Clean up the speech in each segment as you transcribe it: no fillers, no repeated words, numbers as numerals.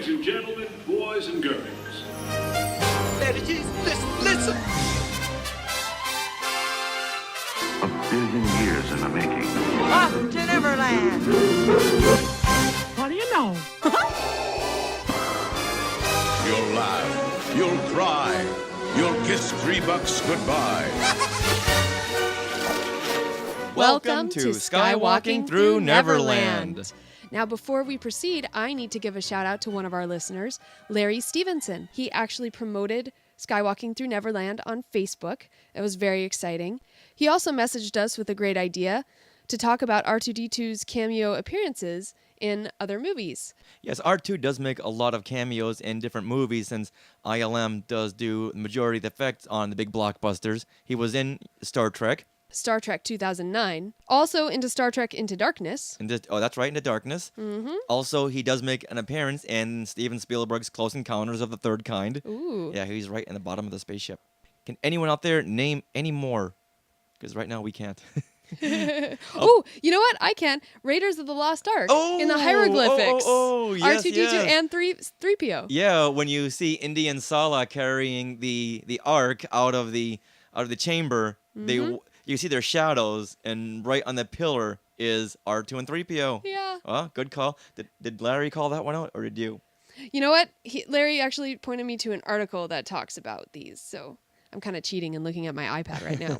Ladies and gentlemen, boys and girls. Ladies, listen! A billion years in the making. Off to Neverland! What do you know? You'll laugh, you'll cry, you'll kiss $3 goodbye. Welcome to Skywalking through Neverland. Now, before we proceed, I need to give a shout out to one of our listeners, Larry Stevenson. He actually promoted Skywalking Through Neverland on Facebook. It was very exciting. He also messaged us with a great idea to talk about R2-D2's cameo appearances in other movies. Yes, R2 does make a lot of cameos in different movies since ILM does do the majority of the effects on the big blockbusters. He was in Star Trek 2009. Also into Star Trek Into Darkness. That's right, Into Darkness. Mm-hmm. Also, he does make an appearance in Steven Spielberg's Close Encounters of the Third Kind. Ooh. Yeah, he's right in the bottom of the spaceship. Can anyone out there name any more? Because right now we can't. Oh, you know what? I can. Raiders of the Lost Ark in the hieroglyphics. Yes, R2-D2 yes. and 3PO. Yeah, when you see Indy and Sala carrying the Ark out of the chamber, you see their shadows, and right on the pillar is R2 and 3PO. Yeah. Well, good call. Did Larry call that one out, or did you? You know what? Larry actually pointed me to an article that talks about these, so I'm kind of cheating and looking at my iPad right now.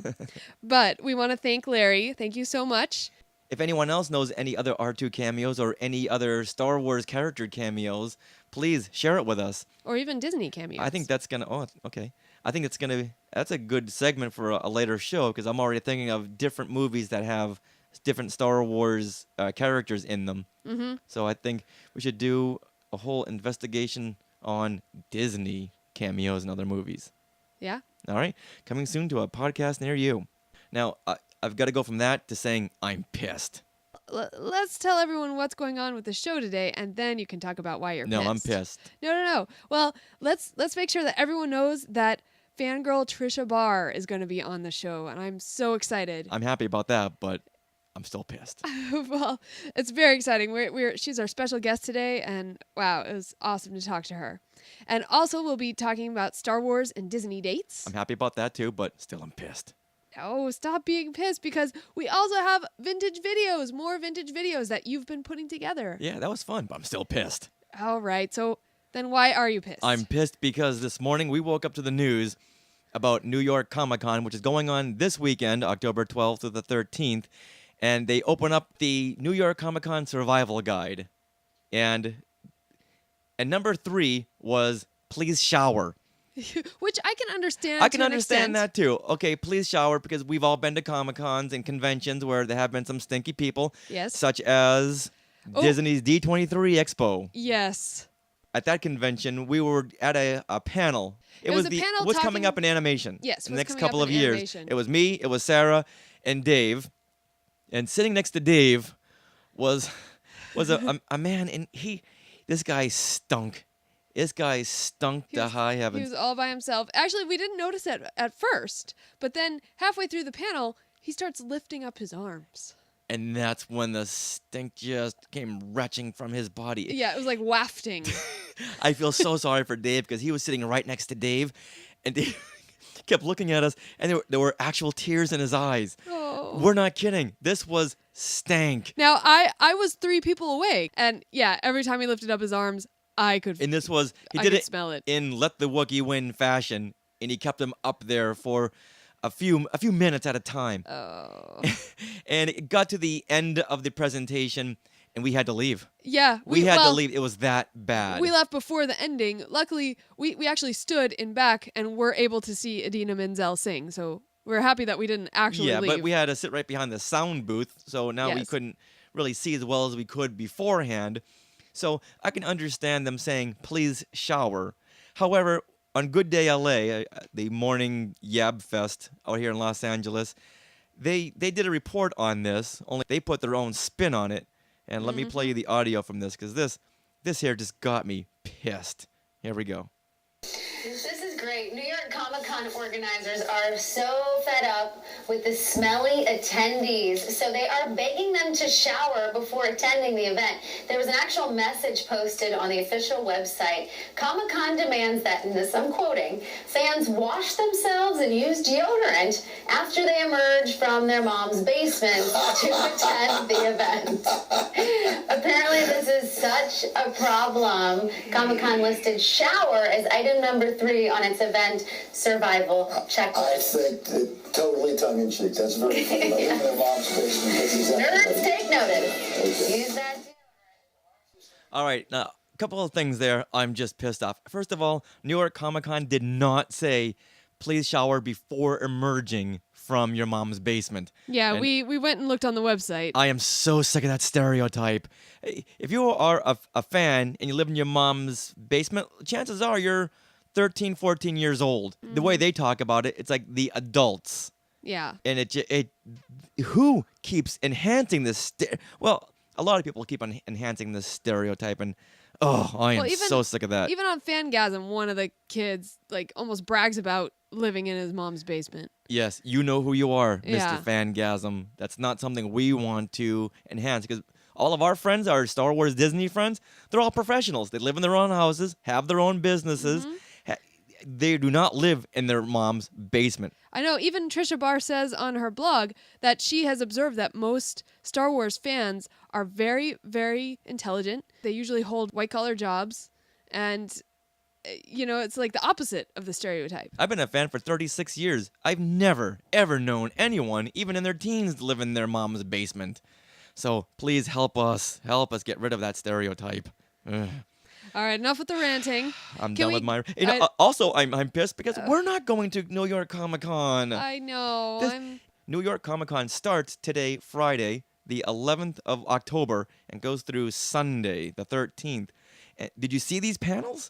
But we want to thank Larry. Thank you so much. If anyone else knows any other R2 cameos or any other Star Wars character cameos, please share it with us. Or even Disney cameos. I think that's okay. I think that's a good segment for a later show, because I'm already thinking of different movies that have different Star Wars characters in them. Mm-hmm. So I think we should do a whole investigation on Disney cameos in other movies. Yeah. All right. Coming soon to a podcast near you. Now, I've got to go from that to saying I'm pissed. Let's tell everyone what's going on with the show today, and then you can talk about why you're pissed. No, I'm pissed. No. Well, let's make sure that everyone knows that Fangirl Tricia Barr is going to be on the show, and I'm so excited. I'm happy about that, but I'm still pissed. Well, it's very exciting. She's our special guest today, and wow, it was awesome to talk to her. And also, we'll be talking about Star Wars and Disney dates. I'm happy about that too, but still I'm pissed. Oh, stop being pissed, because we also have vintage videos, more vintage videos that you've been putting together. Yeah, that was fun, but I'm still pissed. All right, so then why are you pissed? I'm pissed because this morning we woke up to the news about New York Comic-Con, which is going on this weekend, October 12th to the 13th, and they open up the New York Comic-Con Survival Guide. And number 3 was please shower. Which I can understand. I can understand that too. Okay, please shower, because we've all been to Comic-Cons and conventions where there have been some stinky people. Yes. Such as Disney's D23 Expo. Yes. At that convention, we were at a panel. It was a panel what's talking- coming up in animation. Yes, in the what's next coming up couple of in years. animation. It was me, it was Sarah, and Dave. And sitting next to Dave was a man, and this guy stunk. This guy stunk to high heavens. He was all by himself. Actually, we didn't notice it at first, but then halfway through the panel, he starts lifting up his arms. And that's when the stink just came retching from his body. Yeah, it was like wafting. I feel so sorry for Dave, because he was sitting right next to Dave, and Dave kept looking at us, and there were actual tears in his eyes. Oh. We're not kidding. This was stank. Now, I was 3 people away, and yeah, every time he lifted up his arms, I could. And this was he I did could it smell it. in Let the Wookiee Win fashion, and he kept them up there for a few minutes at a time. Oh. And it got to the end of the presentation, and we had to leave. Yeah, We had to leave. It was that bad. We left before the ending. Luckily, we actually stood in back and were able to see Idina Menzel sing. So we're happy that we didn't actually leave. But we had to sit right behind the sound booth, so now we Yes. couldn't really see as well as we could beforehand. So I can understand them saying, please shower. However, on Good Day LA, the morning Yab Fest out here in Los Angeles, they did a report on this, only they put their own spin on it. And let me play you the audio from this, because this here just got me pissed. Here we go. This is is great. New York Comic Con organizers are so fed up with the smelly attendees, so they are begging them to shower before attending the event. There was an actual message posted on the official website. Comic Con demands that, and this I'm quoting, fans wash themselves and use deodorant after they emerge from their mom's basement to attend the event. Apparently this is such a problem. Comic Con listed shower as item number 3 on its event survival checklist. I think that totally tongue-in-cheek. That's very funny. But in their mom's basement, that's exactly Nerds, take notice. Okay. Use that. All right, now a couple of things there. I'm just pissed off. First of all, New York Comic Con did not say, please shower before emerging from your mom's basement. Yeah, And we went and looked on the website. I am so sick of that stereotype. If you are a fan and you live in your mom's basement, chances are you're 13, 14 years old. The way they talk about it, it's like the adults. Yeah. And it who keeps enhancing this? Well, a lot of people keep on enhancing this stereotype, and I am so sick of that. Even on Fangasm, one of the kids like almost brags about living in his mom's basement. Yes, you know who you are, Yeah. Mr. Fangasm. That's not something we want to enhance because all of our friends, our Star Wars Disney friends, they're all professionals. They live in their own houses, have their own businesses. They do not live in their mom's basement. I know even Tricia Barr says on her blog that she has observed that most Star Wars fans are very, very intelligent. They usually hold white-collar jobs, and it's like the opposite of the stereotype. I've been a fan for 36 years. I've never, ever known anyone, even in their teens, live in their mom's basement. So please help us get rid of that stereotype. Ugh. All right, enough with the ranting. I'm done with my. Also, I'm pissed because we're not going to New York Comic Con. I know. New York Comic Con starts today, Friday, the 11th of October, and goes through Sunday, the 13th. Did you see these panels?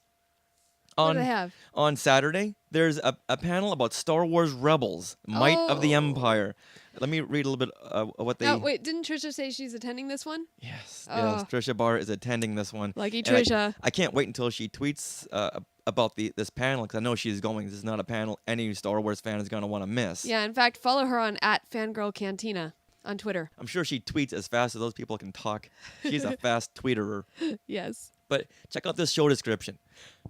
What do they have? On Saturday, there's a panel about Star Wars Rebels, Might of the Empire. Let me read a little bit of what they... Now, wait, didn't Tricia say she's attending this one? Yes, Tricia Barr is attending this one. Lucky And Tricia. I can't wait until she tweets about this panel, because I know she's going. This is not a panel any Star Wars fan is going to want to miss. Yeah, in fact, follow her on @FangirlCantina on Twitter. I'm sure she tweets as fast as those people can talk. She's a fast tweeterer. Yes. But check out this show description.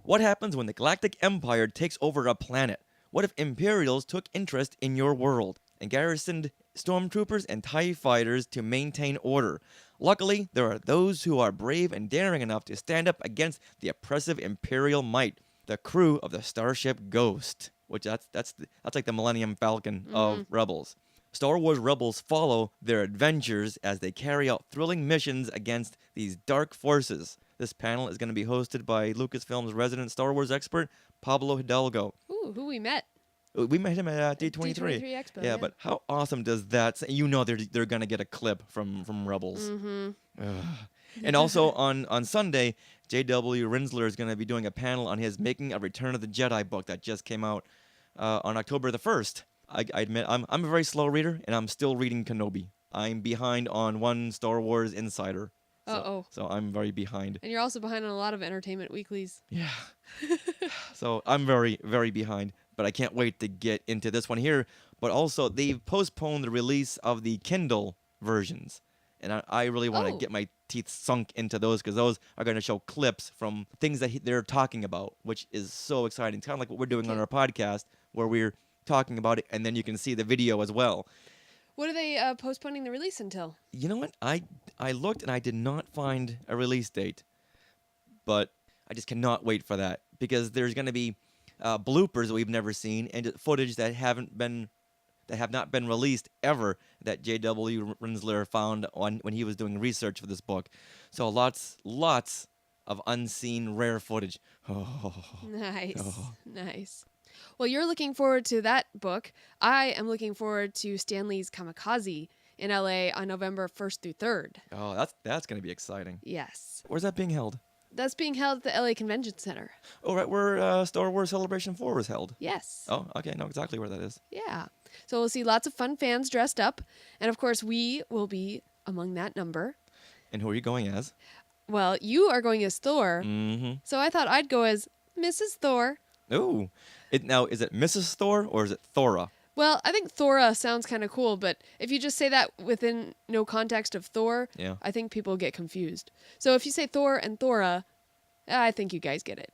What happens when the Galactic Empire takes over a planet? What if Imperials took interest in your world and garrisoned stormtroopers and TIE fighters to maintain order? Luckily, there are those who are brave and daring enough to stand up against the oppressive Imperial might, the crew of the Starship Ghost, which that's like the Millennium Falcon of Rebels. Star Wars Rebels follow their adventures as they carry out thrilling missions against these dark forces. This panel is going to be hosted by Lucasfilm's resident Star Wars expert, Pablo Hidalgo. Ooh, who we met. We met him at D23. D23 Expo, yeah, but how awesome does that say? You know they're going to get a clip from Rebels. And also on Sunday, J.W. Rinsler is going to be doing a panel on his Making a Return of the Jedi book that just came out on October the 1st. I admit, I'm a very slow reader, and I'm still reading Kenobi. I'm behind on one Star Wars Insider. So I'm very behind. And you're also behind on a lot of entertainment weeklies. Yeah. So I'm very, very behind. But I can't wait to get into this one here. But also, they've postponed the release of the Kindle versions. And I really want to get my teeth sunk into those, because those are going to show clips from things that they're talking about, which is so exciting. It's kind of like what we're doing on our podcast, where we're talking about it, and then you can see the video as well. What are they postponing the release until? You know what? I looked, and I did not find a release date. But I just cannot wait for that, because there's going to be bloopers that we've never seen, and footage that have not been released ever, that J.W. Rinsler found when he was doing research for this book. So lots of unseen rare footage. Nice. Well, you're looking forward to that book. I am looking forward to Stan Lee's Kamikaze in LA on November 1st through 3rd. Oh, that's going to be exciting. Yes. Where's that being held? That's being held at the LA Convention Center. Oh, right, where Star Wars Celebration 4 was held. Yes. Oh, okay, I know exactly where that is. Yeah. So we'll see lots of fun fans dressed up. And of course, we will be among that number. And who are you going as? Well, you are going as Thor. Mm-hmm. So I thought I'd go as Mrs. Thor. Ooh. Now, is it Mrs. Thor or is it Thora? Well, I think Thora sounds kind of cool, but if you just say that within no context of Thor, Yeah. I think people get confused. So if you say Thor and Thora, I think you guys get it.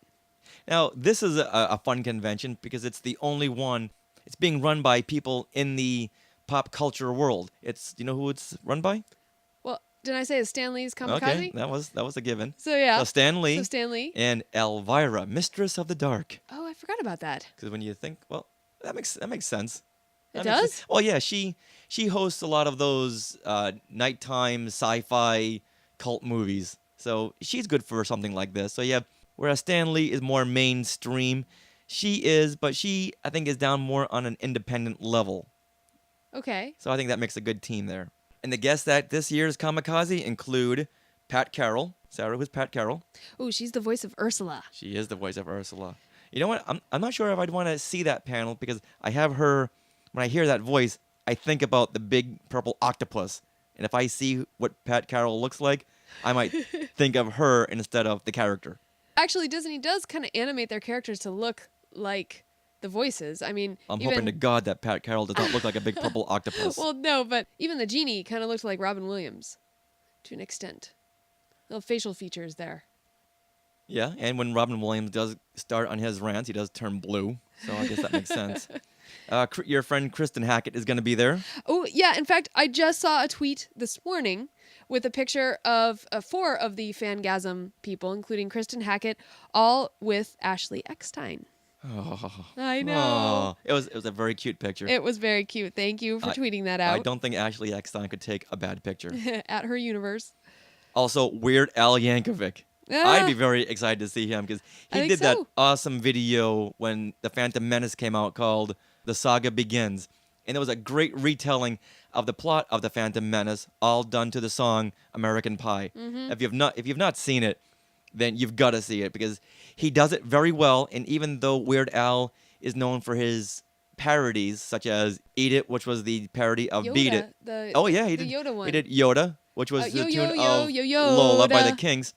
Now, this is a fun convention because it's the only one. It's being run by people in the pop culture world. It's, you know who it's run by? Well, didn't I say it's Stan Lee's Kamikaze? Okay, that was a given. So yeah. So Stan Lee. So Stan Lee. And Elvira, Mistress of the Dark. Oh, I forgot about that. Because when you think, well, that makes sense. It That makes does? sense. Well, yeah, she hosts a lot of those nighttime sci-fi cult movies, so she's good for something like this. So yeah, whereas Stan Lee is more mainstream, but she I think is down more on an independent level. Okay. So I think that makes a good team there. And the guests at this year's Kamikaze include Pat Carroll. Sarah, who's Pat Carroll? Oh, she's the voice of Ursula. She is the voice of Ursula. You know what? I'm not sure if I'd want to see that panel because I have her. When I hear that voice, I think about the big purple octopus. And if I see what Pat Carroll looks like, I might think of her instead of the character. Actually, Disney does kind of animate their characters to look like the voices. I mean, I'm hoping to God that Pat Carroll does not look like a big purple octopus. Well, no, but even the genie kind of looked like Robin Williams to an extent. Little facial features there. Yeah, and when Robin Williams does start on his rants, he does turn blue. So I guess that makes sense. Your friend Kristen Hackett is going to be there. Oh, yeah. In fact, I just saw a tweet this morning with a picture of 4 of the Fangasm people, including Kristen Hackett, all with Ashley Eckstein. Oh, I know. It was a very cute picture. It was very cute. Thank you for tweeting that out. I don't think Ashley Eckstein could take a bad picture. At her universe. Also, Weird Al Yankovic. Ah. I'd be very excited to see him because I he think did that so. awesome video when The Phantom Menace came out called The Saga Begins. And it was a great retelling of the plot of The Phantom Menace, all done to the song American Pie. Mm-hmm. If you've not seen it, then you've got to see it because he does it very well. And even though Weird Al is known for his parodies, such as Eat It, which was the parody of Yoda, Beat It. the he the did Yoda one. He did Yoda, which was the Yo, tune yo, of yo, yo, Lola by the Yoda. Kings.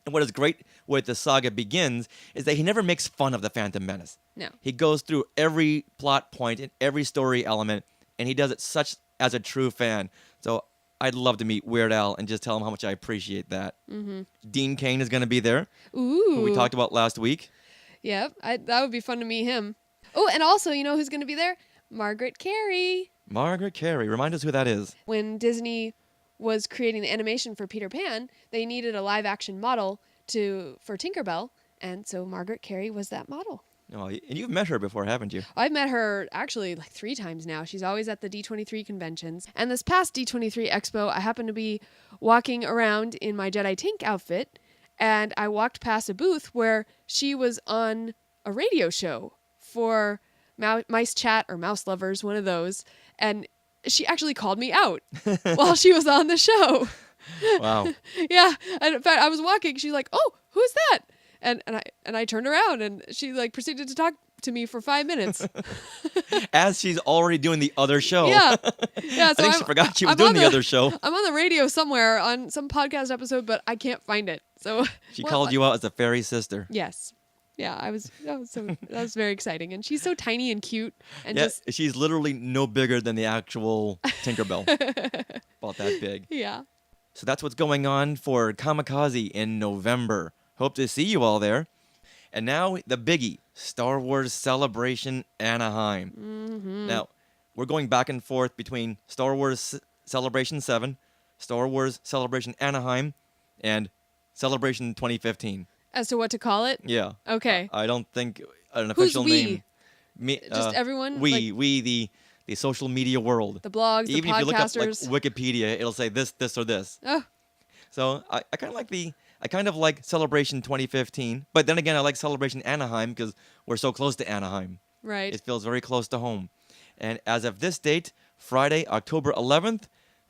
And what is great with The Saga Begins is that he never makes fun of the Phantom Menace. No. He goes through every plot point and every story element, and he does it such as a true fan. So I'd love to meet Weird Al and just tell him how much I appreciate that. Mm-hmm. Dean Cain is going to be there, Ooh. who we talked about last week. Yep. That would be fun to meet him. Oh, and also, you know who's going to be there? Margaret Carey. Margaret Carey. Remind us who that is. When Disney was creating the animation for Peter Pan, they needed a live-action model for Tinkerbell, and so Margaret Carey was that model. Oh, and you've met her before, haven't you? I've met her actually like 3 times now. She's always at the D23 conventions. And this past D23 Expo, I happened to be walking around in my Jedi Tink outfit, and I walked past a booth where she was on a radio show for Mice Chat or Mouse Lovers, one of those, and she actually called me out while she was on the show. Wow. Yeah, and in fact, I was walking. She's like, "Oh, who's that?" And I turned around, and she like proceeded to talk to me for 5 minutes. As she's already doing the other show. Yeah, yeah. So I think she forgot she was I'm doing on the other show. I'm on the radio somewhere on some podcast episode, but I can't find it. So She called you out as a fairy sister. Yes. Yeah, that was very exciting, and she's so tiny and cute, and Yeah, just she's literally no bigger than the actual Tinkerbell. About that big. yeah. So that's what's going on for Kamikaze in November. Hope to see you all there. And now the biggie, Star Wars Celebration Anaheim. Mm-hmm. Now, we're going back and forth between Star Wars Celebration 7, Star Wars Celebration Anaheim, and Celebration 2015. As to what to call it? Yeah. Okay. I don't think an Who's official we? name. Me, Just everyone? We, the social media world. The blogs, Even the if you look up like podcasters. Wikipedia, it'll say this, or this. Oh, So I kind of like Celebration 2015, but then again I like Celebration Anaheim because we're so close to Anaheim. right. It feels very close to home. And as of this date, Friday, October 11th,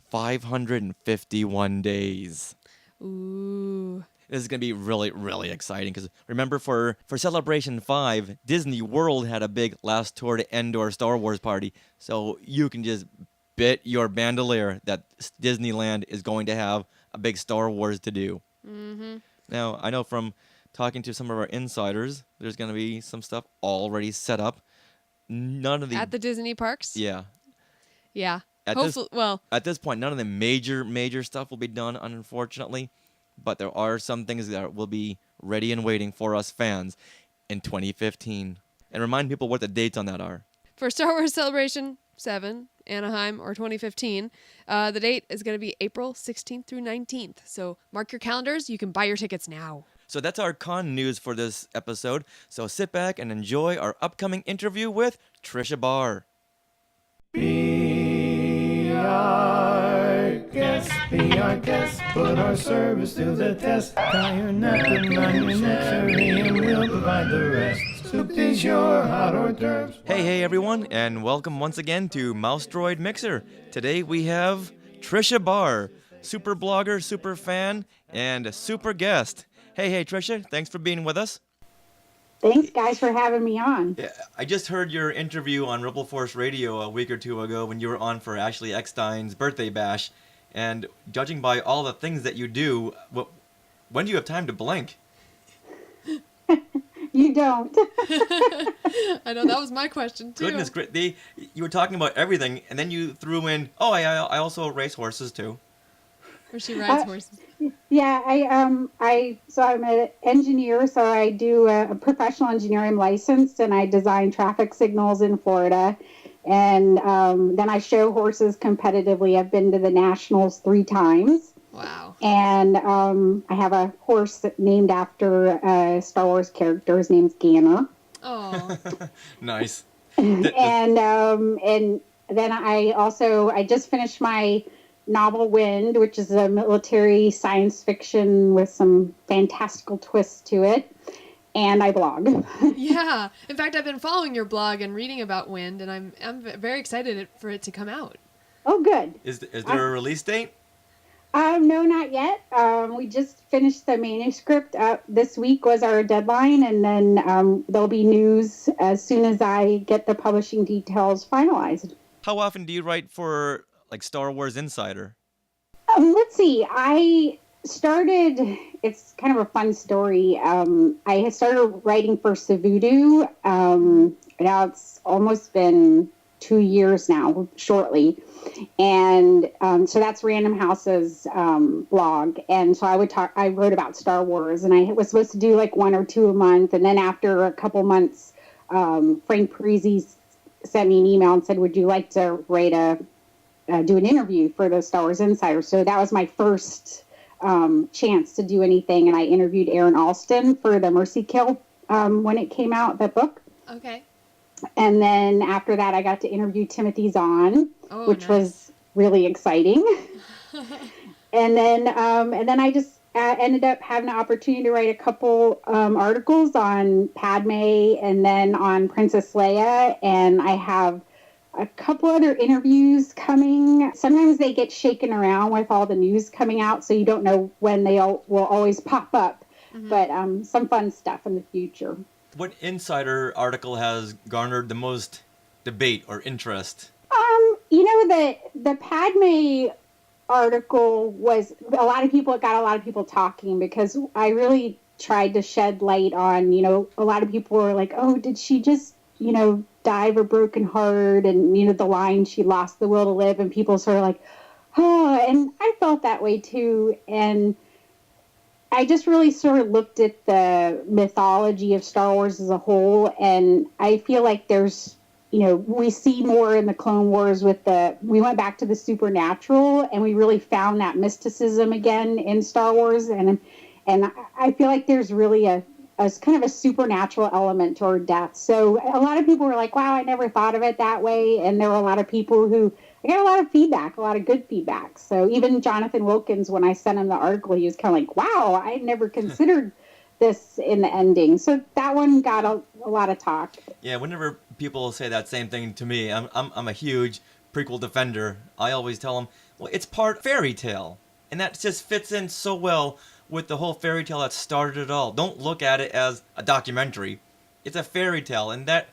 551 days. Ooh. This is going to be really, really exciting because remember for Celebration 5, Disney World had a big last tour to Endor Star Wars party. So you can just bet your bandolier that Disneyland is going to have a big Star Wars to do. Mm-hmm. Now, I know from talking to some of our insiders, there's going to be some stuff already set up. None of the... At the Disney parks? Yeah. Yeah. At Hopefully, at this point, none of the major stuff will be done, unfortunately. But there are some things that will be ready and waiting for us fans in 2015. And remind people what the dates on that are. For Star Wars Celebration 7, Anaheim, or 2015, the date is going to be April 16th through 19th. So mark your calendars. You can buy your tickets now. So that's our con news for this episode. So sit back and enjoy our upcoming interview with Tricia Barr. Be our guest, put our service to the test. Tie your napkin on your necessary and we'll provide the rest. Soup du jour, hot hors d'oeuvres. Hey everyone, and welcome once again to Mouse Droid Mixer. Today we have Tricia Barr, super blogger, super fan, and a super guest. Hey Tricia, thanks for being with us. Thanks, guys, for having me on. Yeah, I just heard your interview on Rebel Force Radio a week or two ago when you were on for Ashley Eckstein's birthday bash, and judging by all the things that you do, when do you have time to blink? You don't. I know, that was my question, too. Goodness, you were talking about everything, and then you threw in, I also race horses, too. Or she rides horses. Yeah, I'm an engineer, so I do a professional engineer. I'm licensed, and I design traffic signals in Florida. And then I show horses competitively. I've been to the Nationals 3 times. Wow. And I have a horse named after a Star Wars character. His name's Ganner. Oh. Nice. And then I just finished my novel Wind, which is a military science fiction with some fantastical twists to it, and I blog. Yeah, in fact, I've been following your blog and reading about Wind, and I'm very excited for it to come out. Oh, good. Is there a release date? No, not yet. We just finished the manuscript. This week was our deadline, and then there'll be news as soon as I get the publishing details finalized. How often do you write for Star Wars Insider? Let's see. It's kind of a fun story. I had started writing for Savudu. Now it's almost been 2 years now, shortly. And so that's Random House's blog. And so I wrote about Star Wars, and I was supposed to do 1 or 2 a month. And then after a couple months, Frank Parisi sent me an email and said, would you like to write do an interview for the Star Wars Insider? So that was my first chance to do anything, and I interviewed Aaron Alston for the Mercy Kill when it came out, that book. Okay. And then after that, I got to interview Timothy Zahn, which was really exciting. And then I just ended up having an opportunity to write a couple articles on Padme and then on Princess Leia, and I have a couple other interviews coming. Sometimes they get shaken around with all the news coming out, so you don't know when they will always pop up. Mm-hmm. But some fun stuff in the future. What insider article has garnered the most debate or interest? The Padme article got a lot of people talking, because I really tried to shed light on, a lot of people were like, oh, did she just, die of a broken heart, and the line, she lost the will to live, and people sort of like, oh, and I felt that way too. And I just really sort of looked at the mythology of Star Wars as a whole, and I feel like there's, we see more in the Clone Wars we went back to the supernatural, and we really found that mysticism again in Star Wars, and I feel like there's really a kind of a supernatural element toward death. So a lot of people were like, wow, I never thought of it that way. And there were a lot of people I got a lot of feedback, a lot of good feedback. So even Jonathan Wilkins, when I sent him the article, he was kind of like, wow, I never considered this in the ending. So that one got a lot of talk. Yeah, whenever people say that same thing to me, I'm a huge prequel defender. I always tell them, well, it's part fairy tale. And that just fits in so well with the whole fairy tale that started it all. Don't look at it as a documentary. It's a fairy tale, and that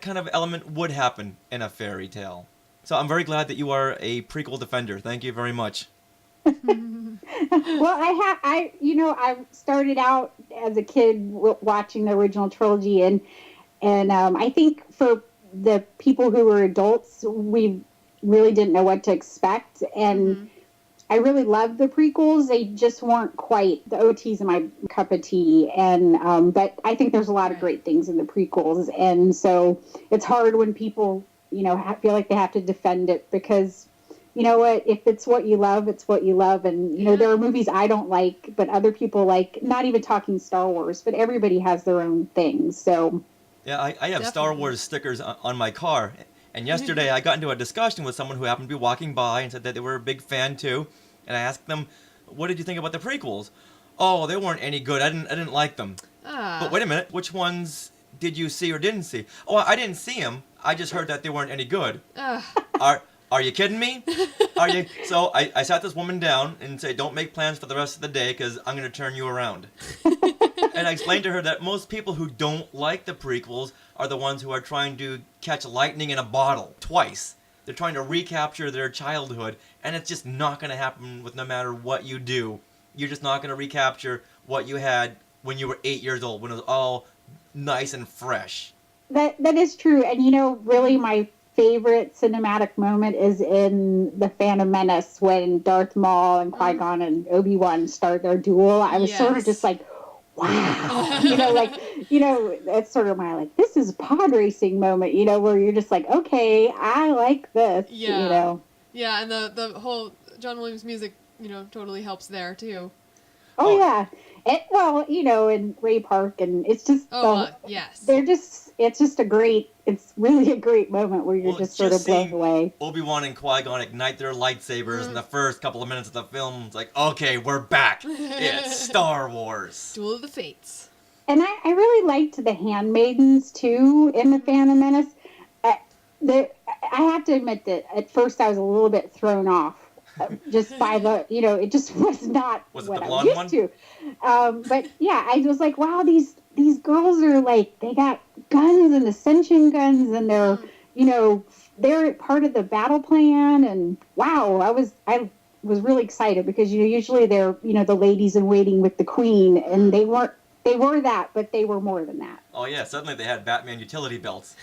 kind of element would happen in a fairy tale. So I'm very glad that you are a prequel defender. Thank you very much. Well, I started out as a kid watching the original trilogy, and I think for the people who were adults, we really didn't know what to expect, and I really loved the prequels. They just weren't quite the OTs in my cup of tea, and but I think there's a lot of great things in the prequels, and so it's hard when people feel like they have to defend it because. You know what? If it's what you love, it's what you love. And, there are movies I don't like, but other people like, not even talking Star Wars, but everybody has their own things. So, yeah, I have Star Wars stickers on my car. And yesterday I got into a discussion with someone who happened to be walking by and said that they were a big fan too. And I asked them, what did you think about the prequels? Oh, they weren't any good. I didn't like them. But wait a minute. Which ones did you see or didn't see? Oh, I didn't see them. I just heard that they weren't any good. Are you kidding me? Are you? So I sat this woman down and said, don't make plans for the rest of the day because I'm going to turn you around. And I explained to her that most people who don't like the prequels are the ones who are trying to catch lightning in a bottle twice. They're trying to recapture their childhood, and it's just not going to happen with no matter what you do. You're just not going to recapture what you had when you were 8 years old, when it was all nice and fresh. That is true. And, really my favorite cinematic moment is in The Phantom Menace when Darth Maul and Qui-Gon and Obi-Wan start their duel. I was sort of just like, wow. It's sort of my this is a pod racing moment, where you're just like, okay, I like this, Yeah, and the whole John Williams music, totally helps there too. Oh, yeah. And Ray Park, and it's just, yes. It's really a great moment where you're just sort of blown away. Obi-Wan and Qui-Gon ignite their lightsabers in the first couple of minutes of the film. It's like, okay, we're back. It's Star Wars. Duel of the Fates. And I really liked the handmaidens, too, in The Phantom Menace. I have to admit that at first I was a little bit thrown off. Just by it just was not what I was used to. But yeah, I was like, wow, these girls are they got guns and ascension guns, and they're they're part of the battle plan, and wow, I was really excited because usually they're the ladies in waiting with the queen, and they were that, but they were more than that. Oh yeah, suddenly they had Batman utility belts.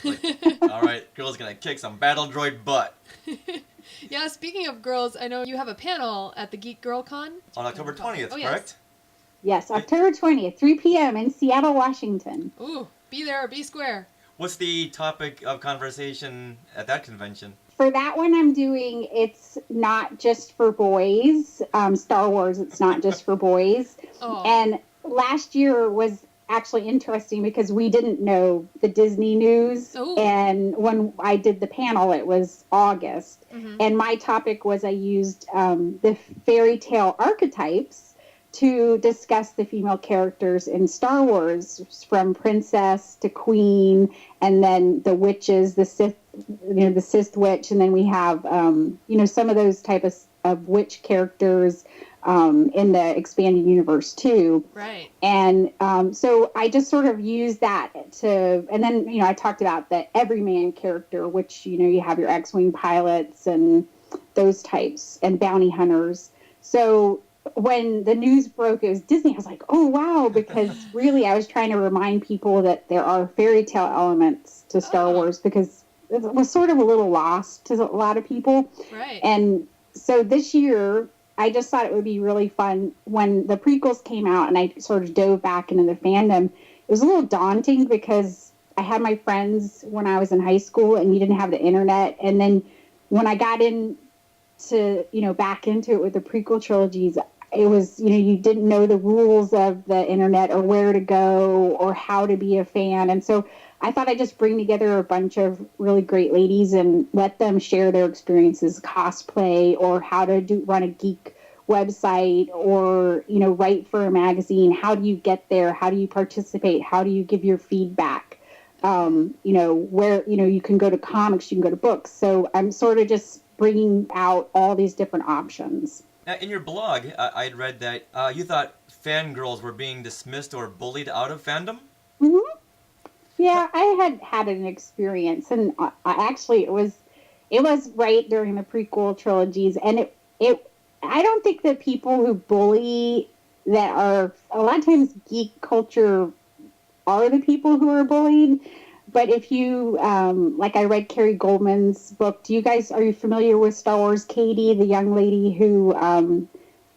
All right, girls gonna kick some battle droid butt. Yeah, speaking of girls, I know you have a panel at the GeekGirlCon. On October 20th, correct? Yes, October 20th, 3 p.m. in Seattle, Washington. Ooh, be there or be square. What's the topic of conversation at that convention? For that one I'm doing, it's not just for boys. Star Wars, it's not just for boys. Oh. And last year was actually interesting because we didn't know the Disney news. Ooh. And when I did the panel, it was August. And my topic was I used the fairy tale archetypes to discuss the female characters in Star Wars, from princess to queen, and then the witches, the Sith, the Sith witch, and then we have some of those type of witch characters in the expanded universe too. Right. And so I just sort of used that and then, I talked about the everyman character, which, you have your X-Wing pilots and those types and bounty hunters. So when the news broke, it was Disney. I was like, oh, wow, because really I was trying to remind people that there are fairy tale elements to Star Wars because it was sort of a little lost to a lot of people. Right. And so this year, I just thought it would be really fun when the prequels came out and I sort of dove back into the fandom. It was a little daunting because I had my friends when I was in high school and we didn't have the internet. And then when I got back into it with the prequel trilogies, it was, you didn't know the rules of the internet or where to go or how to be a fan. And so I thought I'd just bring together a bunch of really great ladies and let them share their experiences, cosplay, or how to run a geek website, or, write for a magazine. How do you get there? How do you participate? How do you give your feedback? Where, you can go to comics, you can go to books. So I'm sort of just bringing out all these different options. Now, in your blog, I had read that you thought fangirls were being dismissed or bullied out of fandom? Mm-hmm. Yeah, I had an experience, and it was right during the prequel trilogies, and I don't think that people who bully that are a lot of times geek culture are the people who are bullied. But if you, like I read Carrie Goldman's book, are you familiar with Star Wars Katie, the young lady who,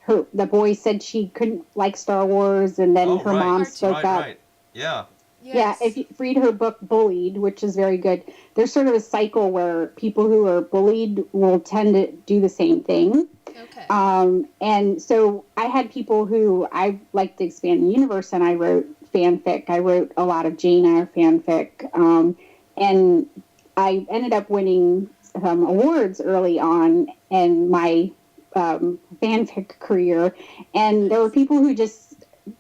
the boy said she couldn't like Star Wars and then her mom spoke up. Right. Yeah. Yes. Yeah, if you read her book Bullied, which is very good, there's sort of a cycle where people who are bullied will tend to do the same thing. Okay. And so I had people who I liked to expand the universe, and I wrote fanfic. I wrote a lot of Jane Eyre fanfic. And I ended up winning some awards early on in my fanfic career. And there were people who just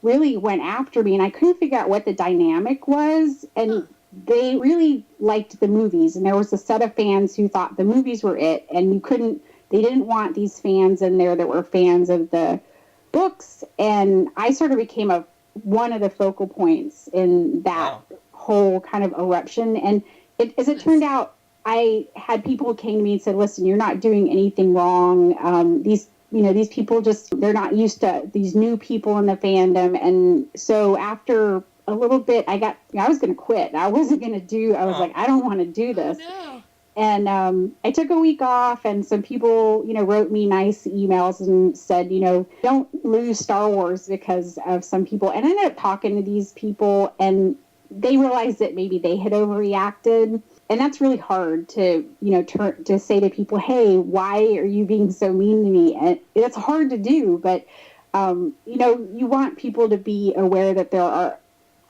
really went after me, and I couldn't figure out what the dynamic was. And they really liked the movies, and there was a set of fans who thought the movies were it, and they didn't want these fans in there that were fans of the books. And I sort of became one of the focal points in that whole kind of eruption. And as it turned out, I had people who came to me and said, listen, you're not doing anything wrong. These people they're not used to these new people in the fandom. And so after a little bit, I was going to quit. I wasn't going to I was like, I don't want to do this. Oh, no. And I took a week off, and some people, wrote me nice emails and said, don't lose Star Wars because of some people. And I ended up talking to these people, and they realized that maybe they had overreacted. And that's really hard to, to say to people, hey, why are you being so mean to me? And it's hard to do, but, you want people to be aware that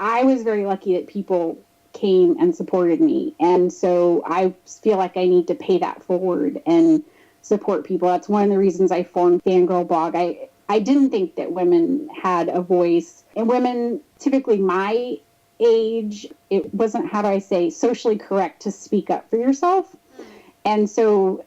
I was very lucky that people came and supported me. And so I feel like I need to pay that forward and support people. That's one of the reasons I formed Fangirl blog. I didn't think that women had a voice. And women, typically my age, it wasn't, socially correct to speak up for yourself. And so,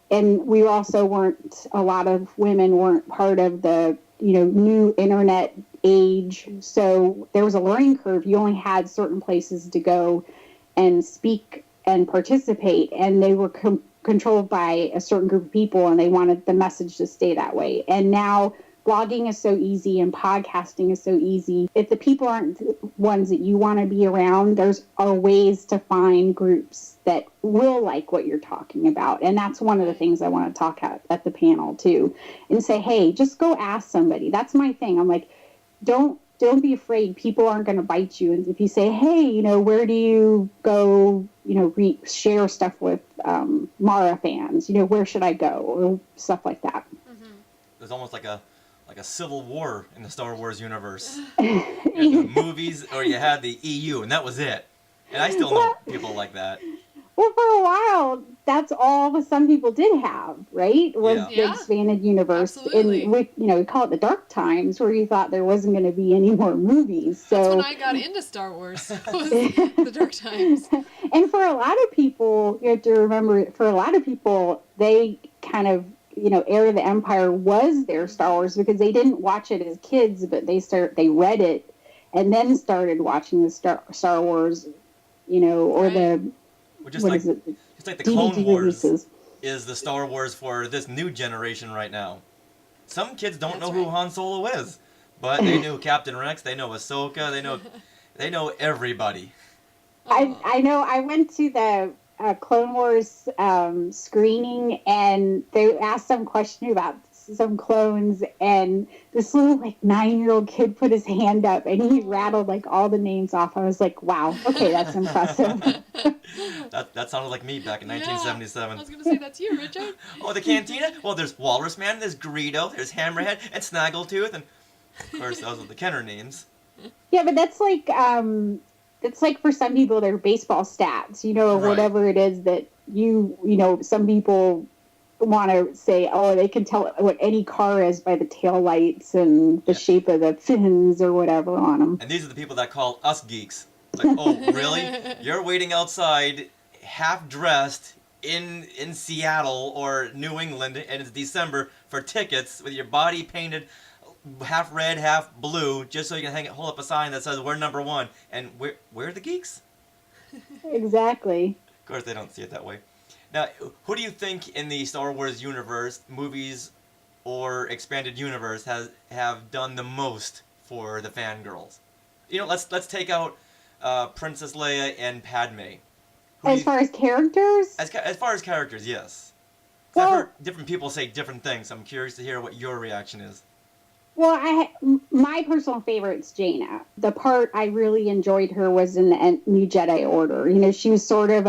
and we also a lot of women weren't part of the, new internet age. So there was a learning curve. You only had certain places to go and speak and participate, and they were controlled by a certain group of people, and they wanted the message to stay that way. And now blogging is so easy and podcasting is so easy. If the people aren't ones that you want to be around, are ways to find groups that will like what you're talking about. And that's one of the things I want to talk at the panel too, and say, hey, just go ask somebody. That's my thing. I'm like, don't be afraid. People aren't going to bite you. And if you say, hey, where do you go, share stuff with Mara fans, where should I go, or stuff like that. Mm-hmm. There's almost like a civil war in the Star Wars universe. You had the movies, or you had the EU, and that was it. And I still know people like that. Well, for a while, that's all some people did have, right? Was the expanded universe. Absolutely. And we call it the dark times, where you thought there wasn't going to be any more movies. So that's when I got into Star Wars, was the dark times. And for a lot of people, you have to remember, for a lot of people, they kind of, Heir of the Empire was their Star Wars because they didn't watch it as kids, but they read it and then started watching the Star Wars, or right. the... Just like the Clone Wars is the Star Wars for this new generation right now. Some kids don't know who Han Solo is, but they knew Captain Rex, they know Ahsoka, they know everybody. I know. I went to the Clone Wars screening, and they asked some question about some clones, and this little 9-year-old kid put his hand up, and he rattled all the names off. I was like, wow, okay, that's impressive. That sounded like me back in 1977. I was going to say, that's you, Richard. Oh, the Cantina? Well, there's Walrus Man, there's Greedo, there's Hammerhead, and Snaggletooth, and of course those are the Kenner names. Yeah, but that's like for some people their baseball stats, or right. Whatever it is that some people want to say, oh, they can tell what any car is by the tail lights and the shape of the fins or whatever on them. And these are the people that call us geeks. Like, oh, really? You're waiting outside, half dressed in Seattle or New England, and it's December for tickets with your body painted half red, half blue, just so you can hold up a sign that says we're number one. And we're the geeks. Exactly. Of course, they don't see it that way. Now, who do you think in the Star Wars universe, movies or expanded universe have done the most for the fangirls? You know, let's take out Princess Leia and Padme. As far as characters? As far as characters, yes. Well, I've heard different people say different things. I'm curious to hear what your reaction is. Well, my personal favorite's Jaina. The part I really enjoyed her was in the New Jedi Order. You know, she was sort of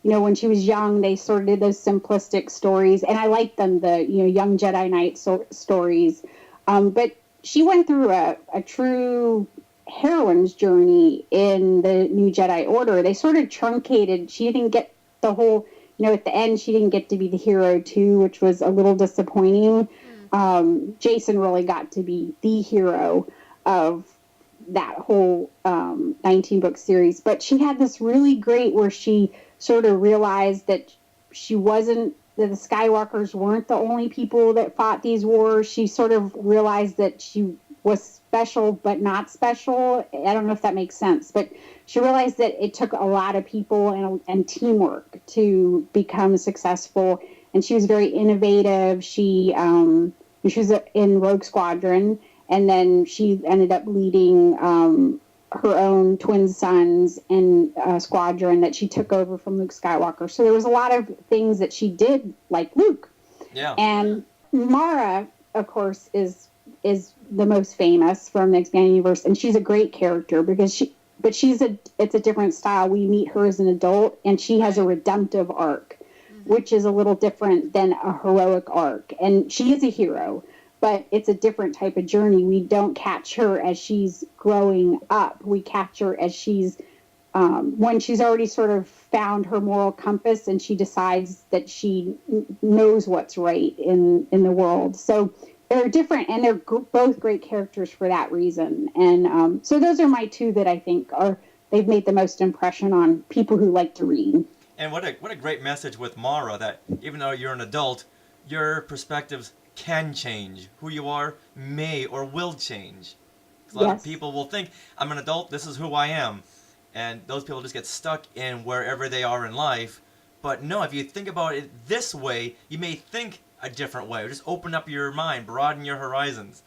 when she was young, they sort of did those simplistic stories, and I liked them, the young Jedi Knight stories. But she went through a true heroine's journey in the New Jedi Order. They sort of truncated. She didn't get the whole, at the end, she didn't get to be the hero too, which was a little disappointing. Jason really got to be the hero of that whole 19-book series. But she had this really great where she sort of realized that that the Skywalkers weren't the only people that fought these wars. She sort of realized that she was special but not special. I don't know if that makes sense, but she realized that it took a lot of people and teamwork to become successful. And she was very innovative. She was in Rogue Squadron, and then she ended up leading her own twin sons in a squadron that she took over from Luke Skywalker. So there was a lot of things that she did like Luke. Yeah. And Mara, of course, is the most famous from the expanded universe, and she's a great character because it's a different style. We meet her as an adult, and she has a redemptive arc, which is a little different than a heroic arc. And she is a hero, but it's a different type of journey. We don't catch her as she's growing up. We catch her as she's, when she's already sort of found her moral compass and she decides that she knows what's right in the world. So they're different, and they're both great characters for that reason. And so those are my two that I think they've made the most impression on people who like to read. And what a great message with Mara, that even though you're an adult, your perspectives can change. Who you are may or will change. A lot of people will think, I'm an adult, this is who I am. And those people just get stuck in wherever they are in life. But no, if you think about it this way, you may think a different way. Just open up your mind, broaden your horizons.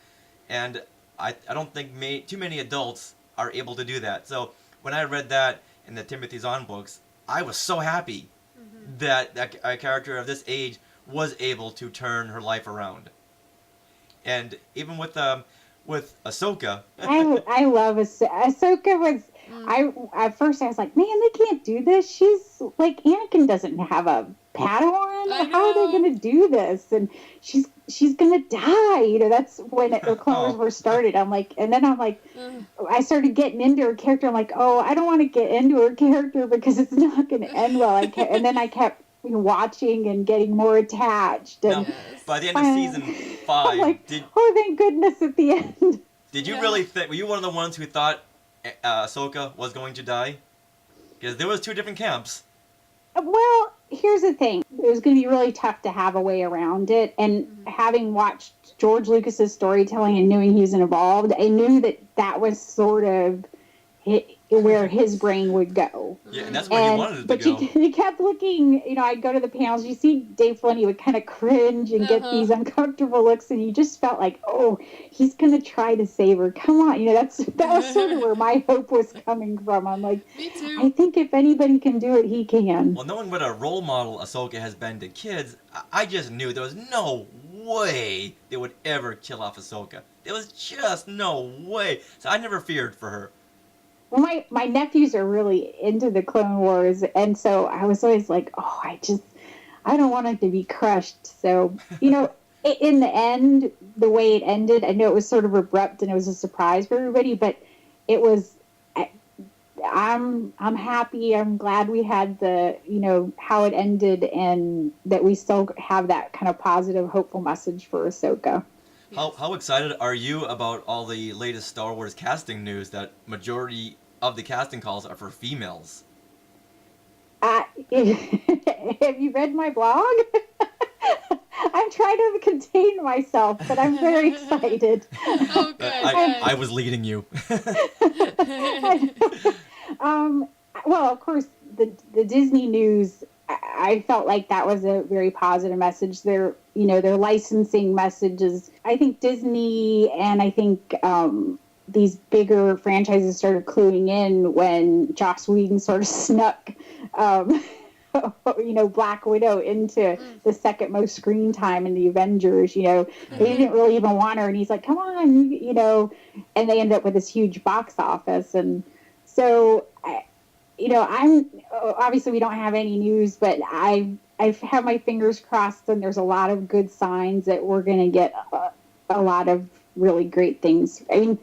And I don't think too many adults are able to do that. So when I read that in the Timothy Zahn books, I was so happy that a character of this age was able to turn her life around. And even with Ahsoka, I love Ahsoka. At first I was like, man, they can't do this. She's like, Anakin doesn't have a Padawan. How are they going to do this? And she's going to die. That's when the Clone Wars were started. I'm like, I started getting into her character. I'm like, oh, I don't want to get into her character because it's not going to end well. And then I kept watching and getting more attached. And by the end of season 5, I'm like, oh, thank goodness at the end. Did you really think? Were you one of the ones who thought Ahsoka was going to die? Because there was two different camps. Well, here's the thing. It was going to be really tough to have a way around it. And having watched George Lucas's storytelling and knowing he was involved, I knew that was sort of where his brain would go. Yeah, and that's where he wanted it to go. But you kept looking, I'd go to the panels, you see Dave Filoni would kind of cringe and get these uncomfortable looks, and you just felt like, oh, he's going to try to save her. Come on, that was sort of where my hope was coming from. I'm like, me too. I think if anybody can do it, he can. Well, knowing what a role model Ahsoka has been to kids, I just knew there was no way they would ever kill off Ahsoka. There was just no way. So I never feared for her. Well, my nephews are really into the Clone Wars, and so I was always like, oh, I don't want it to be crushed. So, in the end, the way it ended, I know it was sort of abrupt and it was a surprise for everybody, but it was, I'm happy. I'm glad we had how it ended, and that we still have that kind of positive, hopeful message for Ahsoka. How excited are you about all the latest Star Wars casting news that majority of the casting calls are for females? Have you read my blog? I'm trying to contain myself, but I'm very excited. Oh, good. I was leading you. Well, of course, the Disney news, I felt like that was a very positive message. Their licensing messages. I think Disney and I think these bigger franchises started cluing in when Joss Whedon sort of snuck, Black Widow into the second most screen time in the Avengers. They didn't really even want her, and he's like, "Come on," and they ended up with this huge box office, and so I'm obviously we don't have any news, but I have my fingers crossed, and there's a lot of good signs that we're going to get a lot of really great things. I mean,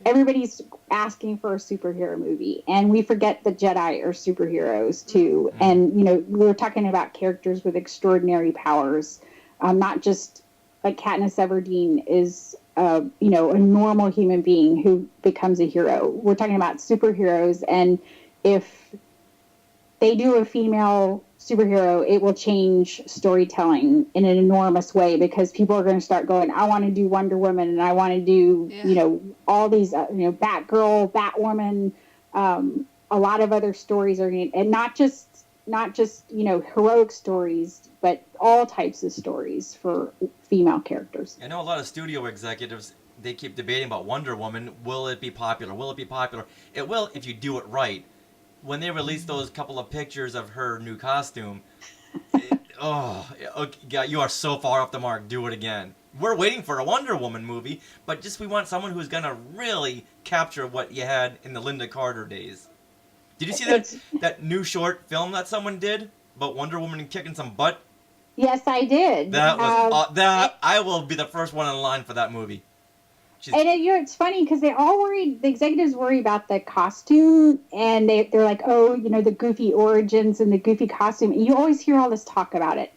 everybody's asking for a superhero movie, and we forget that Jedi are superheroes too. And we're talking about characters with extraordinary powers, not just like Katniss Everdeen is a normal human being who becomes a hero. We're talking about superheroes, and if they do a female superhero, it will change storytelling in an enormous way, because people are going to start going, I want to do Wonder Woman, and I want to do, all these, Batgirl, Batwoman, a lot of other stories are going to, and not just, heroic stories, but all types of stories for female characters. I know a lot of studio executives, they keep debating about Wonder Woman. Will it be popular? Will it be popular? It will if you do it right. When they released those couple of pictures of her new costume, you are so far off the mark. Do it again. We're waiting for a Wonder Woman movie, but we want someone who's going to really capture what you had in the Linda Carter days. Did you see that new short film that someone did about Wonder Woman kicking some butt? Yes, I did. That was I will be the first one in line for that movie. And it's funny because the executives worry about the costume, and they're like, the goofy origins and the goofy costume. And you always hear all this talk about it.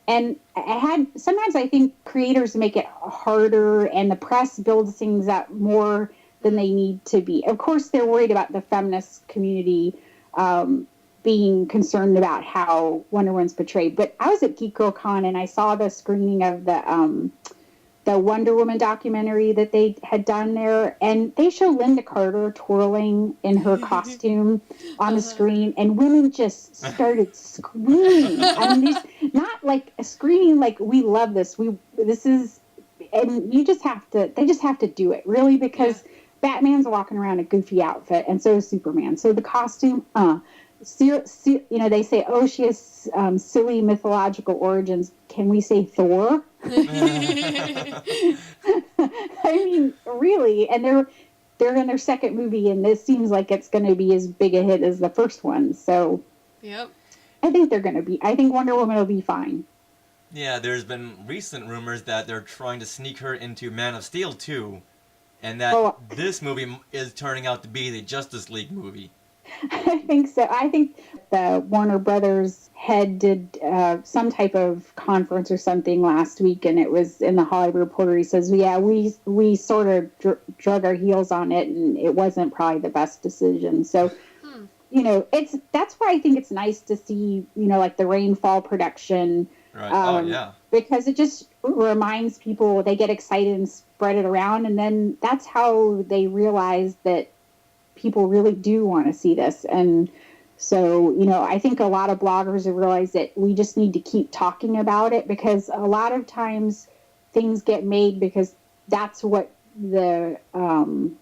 And sometimes I think creators make it harder, and the press builds things up more than they need to be. Of course, they're worried about the feminist community being concerned about how Wonder Woman's portrayed. But I was at GeekGirlCon, and I saw the screening of the Wonder Woman documentary that they had done there, and they show Linda Carter twirling in her costume on the screen, and women just started screaming. I mean, not like screaming like, we love this. They just have to do it, really, because Batman's walking around a goofy outfit, and so is Superman. So the costume, they say, she has silly mythological origins. Can we say Thor? I mean, really, and they're in their second movie, and this seems like it's going to be as big a hit as the first one. So, yep, I think I think Wonder Woman will be fine. Yeah, there's been recent rumors that they're trying to sneak her into Man of Steel 2, and that this movie is turning out to be the Justice League movie. I think so. I think the Warner Brothers head did some type of conference or something last week, and it was in the Hollywood Reporter. He says, we sort of drug our heels on it, and it wasn't probably the best decision. So, that's why I think it's nice to see, like the Rainfall production. Right. Because it just reminds people, they get excited and spread it around, and then that's how they realize that people really do want to see this. And so, I think a lot of bloggers have realized that we just need to keep talking about it, because a lot of times things get made because that's what the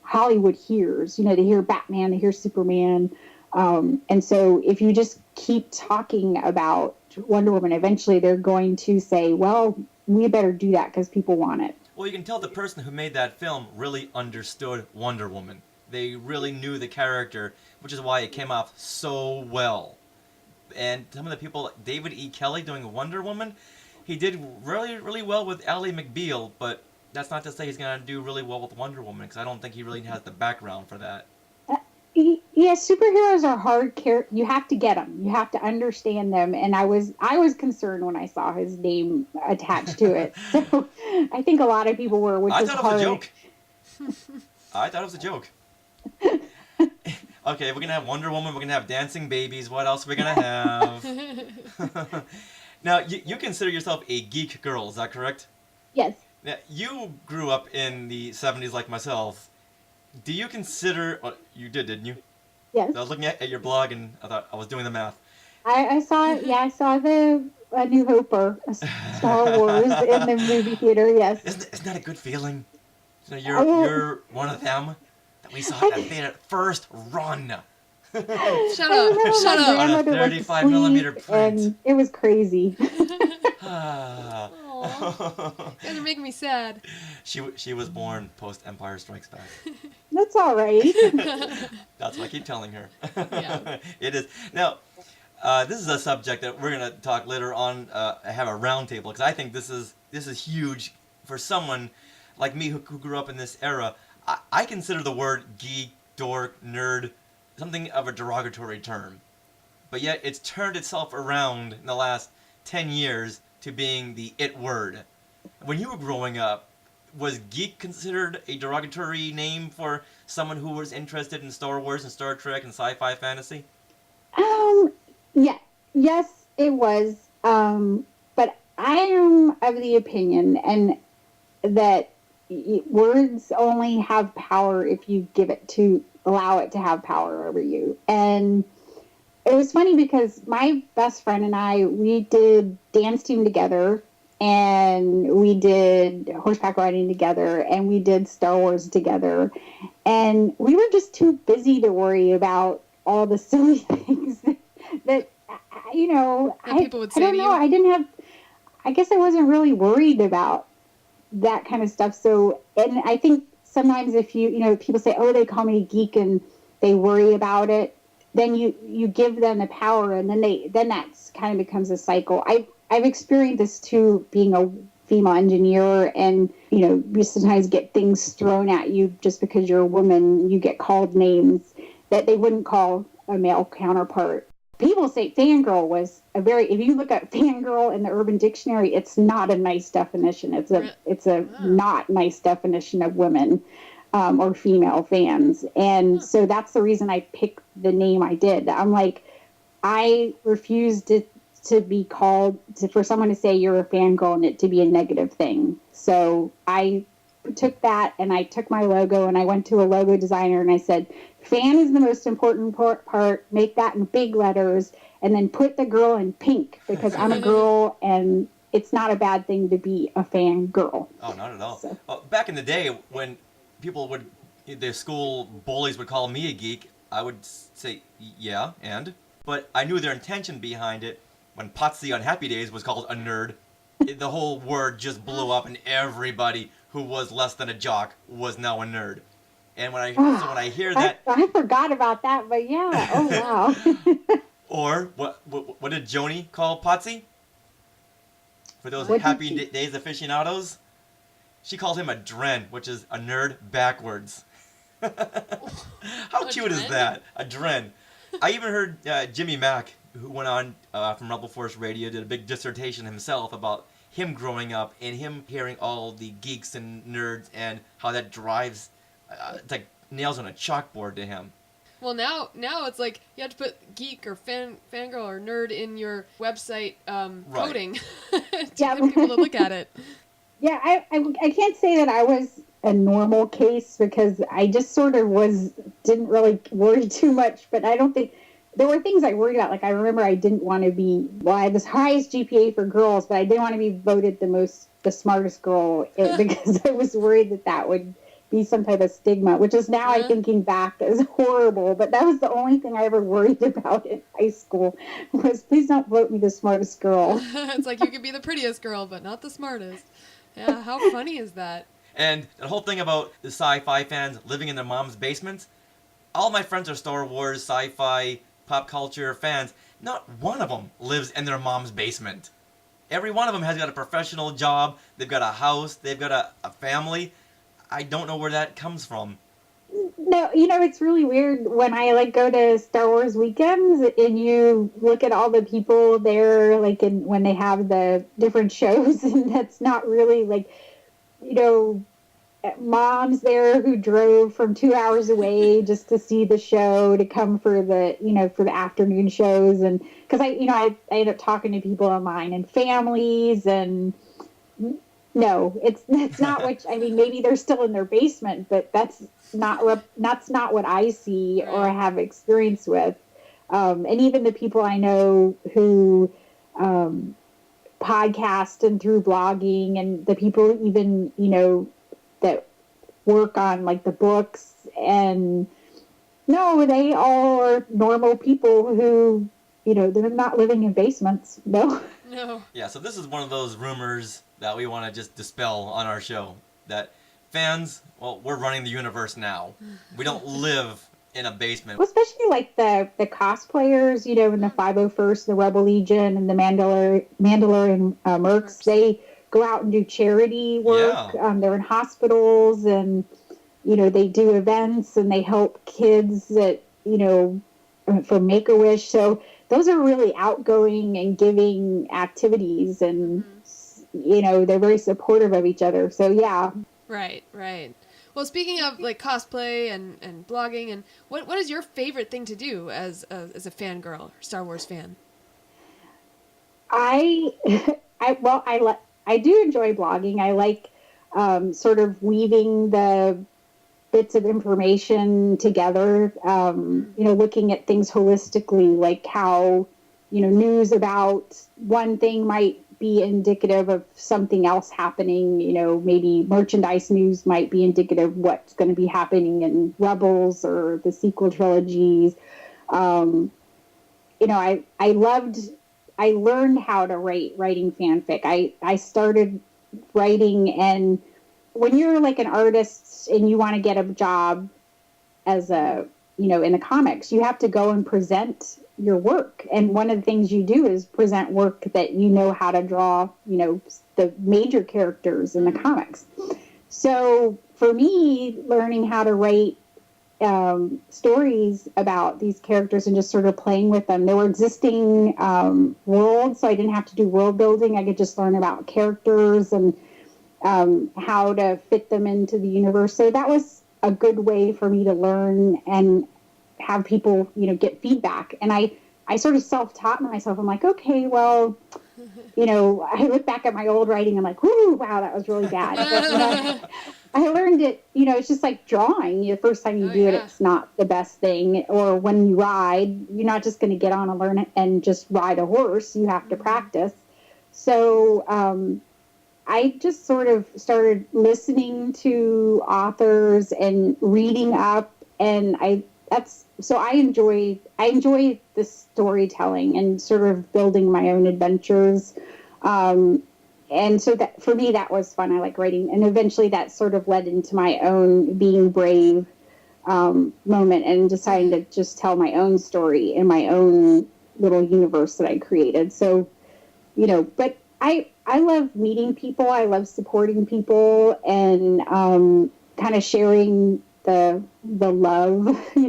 Hollywood hears. They hear Batman, they hear Superman. And so if you just keep talking about Wonder Woman, eventually they're going to say, well, we better do that because people want it. Well, you can tell the person who made that film really understood Wonder Woman. They really knew the character, which is why it came off so well. And some of the people, like David E. Kelly doing Wonder Woman, he did really, really well with Ally McBeal, but that's not to say he's going to do really well with Wonder Woman, because I don't think he really has the background for that. Yeah, superheroes are hard. You have to get them. You have to understand them. And I was concerned when I saw his name attached to it. So I think a lot of people were, which is hard. I thought it was a joke. Okay, we're going to have Wonder Woman, we're going to have dancing babies, what else are we going to have? Now, you consider yourself a geek girl, is that correct? Yes. Now, you grew up in the 70s like myself. Do you consider, you did, didn't you? Yes. I was looking at your blog and I thought I was doing the math. I saw it. Yeah, I saw the A New Hope or Star Wars in the movie theater. Yes. Isn't that a good feeling? So you're one of them that we saw at the theater first run. Shut I remember up. Shut my up. grandmother On a went to 35 millimeter sleep, print. and it was crazy. Aw. You guys are making me sad. She was born post Empire Strikes Back. That's all right. That's what I keep telling her. Yeah. It is. Now, this is a subject that we're going to talk later on, have a round table, because I think this is huge for someone like me who grew up in this era. I consider the word geek, dork, nerd something of a derogatory term. But yet it's turned itself around in the last 10 years to being the it word. When you were growing up, was geek considered a derogatory name for someone who was interested in Star Wars and Star Trek and sci-fi fantasy? Yeah. Yes, it was. But I am of the opinion and that words only have power if you allow it to have power over you. And it was funny because my best friend and I, we did dance team together, and we did horseback riding together, and we did Star Wars together. And we were just too busy to worry about all the silly things that people would say I don't to know. you? I guess I wasn't really worried about that kind of stuff. So, and I think sometimes if people say, oh, they call me a geek and they worry about it, then you give them the power, and then that's kind of becomes a cycle. I've experienced this too, being a female engineer, and you sometimes get things thrown at you just because you're a woman. You get called names that they wouldn't call a male counterpart. People say fangirl was if you look at fangirl in the Urban Dictionary, it's not a nice definition. It's a not nice definition of women or female fans. And so that's the reason I picked the name I did. I'm like, I refused to be called, for someone to say you're a fangirl and it to be a negative thing. So I took that, and I took my logo, and I went to a logo designer, and I said, fan is the most important part, make that in big letters, and then put the girl in pink, because I'm a girl, and it's not a bad thing to be a fan girl. Oh, not at all. So. Back in the day, when the school bullies would call me a geek, I would say, yeah, but I knew their intention behind it. When Potsie on Happy Days was called a nerd, the whole word just blew up, and everybody who was less than a jock was now a nerd. And when I hear that, I forgot about that, but yeah, oh wow. Or what did Joni call Potsie? For those Happy Days aficionados, she called him a dren, which is a nerd backwards. How cute is that? A dren. I even heard Jimmy Mack, who went on from Rebel Force Radio, did a big dissertation himself about him growing up and him hearing all the geeks and nerds and how that drives, it's like nails on a chalkboard to him. Well, now it's like you have to put geek or fangirl or nerd in your website coding to get people to look at it. Yeah, I can't say that I was a normal case, because I just sort of didn't really worry too much, but I don't think there were things I worried about. Like, I remember I didn't want to be, I had this highest GPA for girls, but I didn't want to be voted the smartest girl because I was worried that would be some type of stigma, which is now, I thinking back, is horrible. But that was the only thing I ever worried about in high school was, please don't vote me the smartest girl. It's like, you could be the prettiest girl, but not the smartest. Yeah, how funny is that? And the whole thing about the sci-fi fans living in their mom's basements, all my friends are Star Wars, sci-fi, pop culture fans. Not one of them lives in their mom's basement. Every one of them has got a professional job, they've got a house, they've got a family. I don't know where that comes from. No, it's really weird when I go to Star Wars weekends and you look at all the people there, when they have the different shows, and that's not really moms there who drove from 2 hours away just to see the show, to come for the afternoon shows. And because I ended up talking to people online and families, and no, it's not what, maybe they're still in their basement, but that's not what I see or have experience with. And even the people I know who podcast and through blogging, and the people even, that work on like the books, and no, they all are normal people who, they're not living in basements. No. Yeah, so this is one of those rumors that we want to just dispel on our show. That fans, well, we're running the universe now. We don't live in a basement. Well, especially like the cosplayers, in the 501st, the Rebel Legion, and the Mandalorian Mercs, they go out and do charity work. Yeah. They're in hospitals, and, they do events, and they help kids that, for Make-A-Wish. So those are really outgoing and giving activities, and, they're very supportive of each other. So, yeah. Right. Well, speaking of like cosplay and blogging, and what is your favorite thing to do as a fangirl, Star Wars fan? I do enjoy blogging. I like sort of weaving the bits of information together, looking at things holistically, like how, news about one thing might be indicative of something else happening. Maybe merchandise news might be indicative of what's going to be happening in Rebels or the sequel trilogies. I learned how to writing fanfic. I started writing, and when you're like an artist and you want to get a job as in the comics, you have to go and present your work. And one of the things you do is present work that how to draw, the major characters in the comics. So for me, learning how to write stories about these characters and just sort of playing with them. There were existing worlds, so I didn't have to do world building. I could just learn about characters and how to fit them into the universe. So that was a good way for me to learn and have people, get feedback. And I sort of self-taught myself. I'm like, okay, well, I look back at my old writing. I'm like, whoo, wow, that was really bad. But, I learned it, it's just like drawing. The first time you do it, it's not the best thing. Or when you ride, you're not just going to get on and learn it and just ride a horse. You have to practice. So I just sort of started listening to authors and reading up, and I enjoy the storytelling and sort of building my own adventures. And so that for me, that was fun. I like writing, and eventually that sort of led into my own being brave moment and deciding to just tell my own story in my own little universe that I created. So, but I love meeting people. I love supporting people and kind of sharing the love, hey,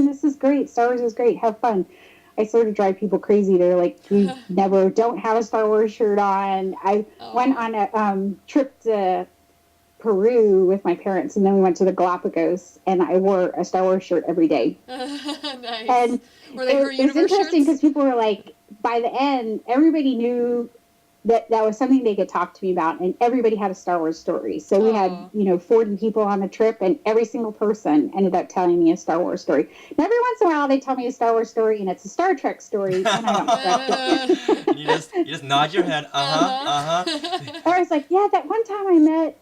this is great. Star Wars is great. Have fun. I sort of drive people crazy. They're like, we don't have a Star Wars shirt on. I went on a trip to Peru with my parents, and then we went to the Galapagos, and I wore a Star Wars shirt every day. Nice. And were they her it was universe interesting shirts? because people were like, by the end, everybody knew that was something they could talk to me about, and everybody had a Star Wars story. So we had, 40 people on the trip, and every single person ended up telling me a Star Wars story. And every once in a while, they tell me a Star Wars story, and it's a Star Trek story, and I don't respect it. You just nod your head, Or I was like, yeah, that one time I met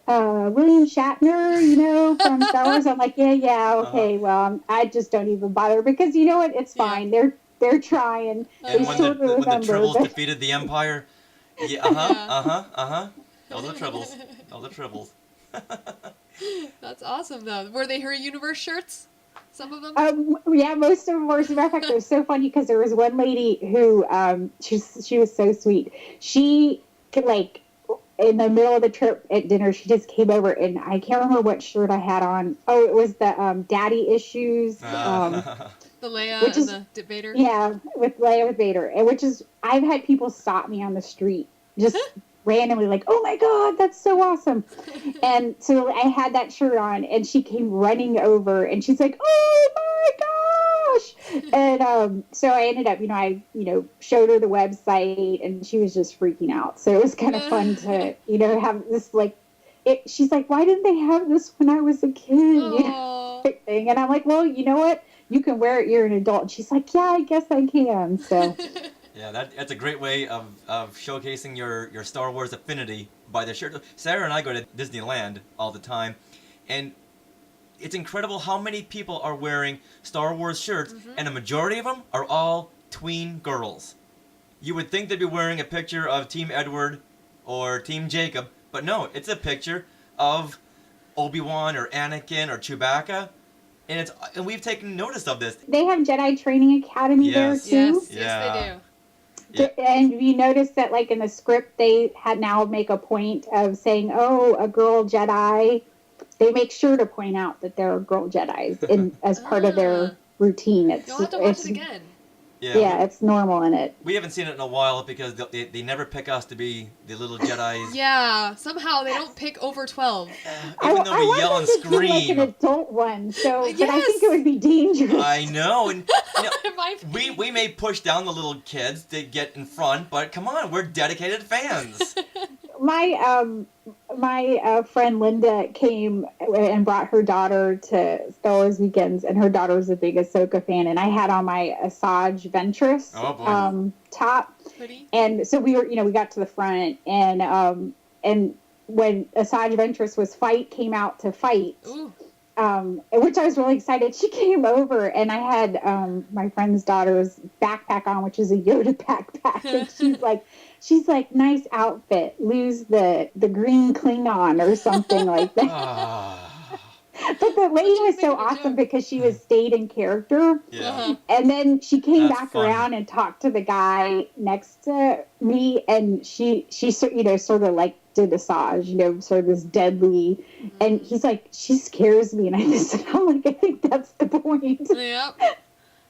William Shatner, from Star Wars. I'm like, yeah, okay, well, I just don't even bother, because you know what? It's fine. They're trying. And they when sort the of remember, Tribbles but- defeated the Empire, yeah, All the Tribbles. That's awesome, though. Were they her universe shirts? Some of them? Yeah, most of them were. As a matter of fact, it was so funny because there was one lady who, she was so sweet. She could, like, in the middle of the trip at dinner, she just came over, and I can't remember what shirt I had on. Oh, it was the Daddy Issues. The Leia and the Vader? Yeah, with Leia with Vader. And which is, I've had people stop me on the street, just randomly, like, oh my God, that's so awesome. And so I had that shirt on, and she came running over, and she's like, oh my gosh. And so I ended up, I showed her the website, and she was just freaking out. So it was kind of fun to, have this, like, she's like, why didn't they have this when I was a kid? Thing. And I'm like, well, you know what? you can wear it, you're an adult. And she's like, yeah, I guess I can. So Yeah, that's a great way of showcasing your Star Wars affinity by the shirt. Sarah and I go to Disneyland all the time, and it's incredible how many people are wearing Star Wars shirts, and a majority of them are all tween girls. You would think they'd be wearing a picture of Team Edward or Team Jacob, but no, it's a picture of Obi-Wan or Anakin or Chewbacca, and we've taken notice of this. they have Jedi Training Academy there too. Yes, they do. Yeah. And you notice that, like, in the script, they had now make a point of saying, "Oh, a girl Jedi." They make sure to point out that there are girl Jedis as part of their routine. You'll have to watch it again. Yeah, it's normal in it. We haven't seen it in a while because they never pick us to be the little Jedis. Yeah, somehow they don't pick over 12. Even though we yell and I want like scream. an adult one, so but I think it would be dangerous. I know, and we may push down the little kids to get in front, but come on, we're dedicated fans. My friend Linda came and brought her daughter to Star Wars weekends, and her daughter was a big Ahsoka fan, and I had on my Asajj Ventress top. Pretty. And so we got to the front, and when Asajj Ventress came out to fight, which I was really excited. She came over, and I had my friend's daughter's backpack on, which is a Yoda backpack, and she's like, nice outfit. Lose the green Klingon or something like that. But the lady was so awesome because she stayed in character. Yeah. And then she came That's back fun. around and talked to the guy next to me, and she sort of like did Asajj, sort of this deadly, and he's like, she scares me, and I said, I think that's the point. Yep.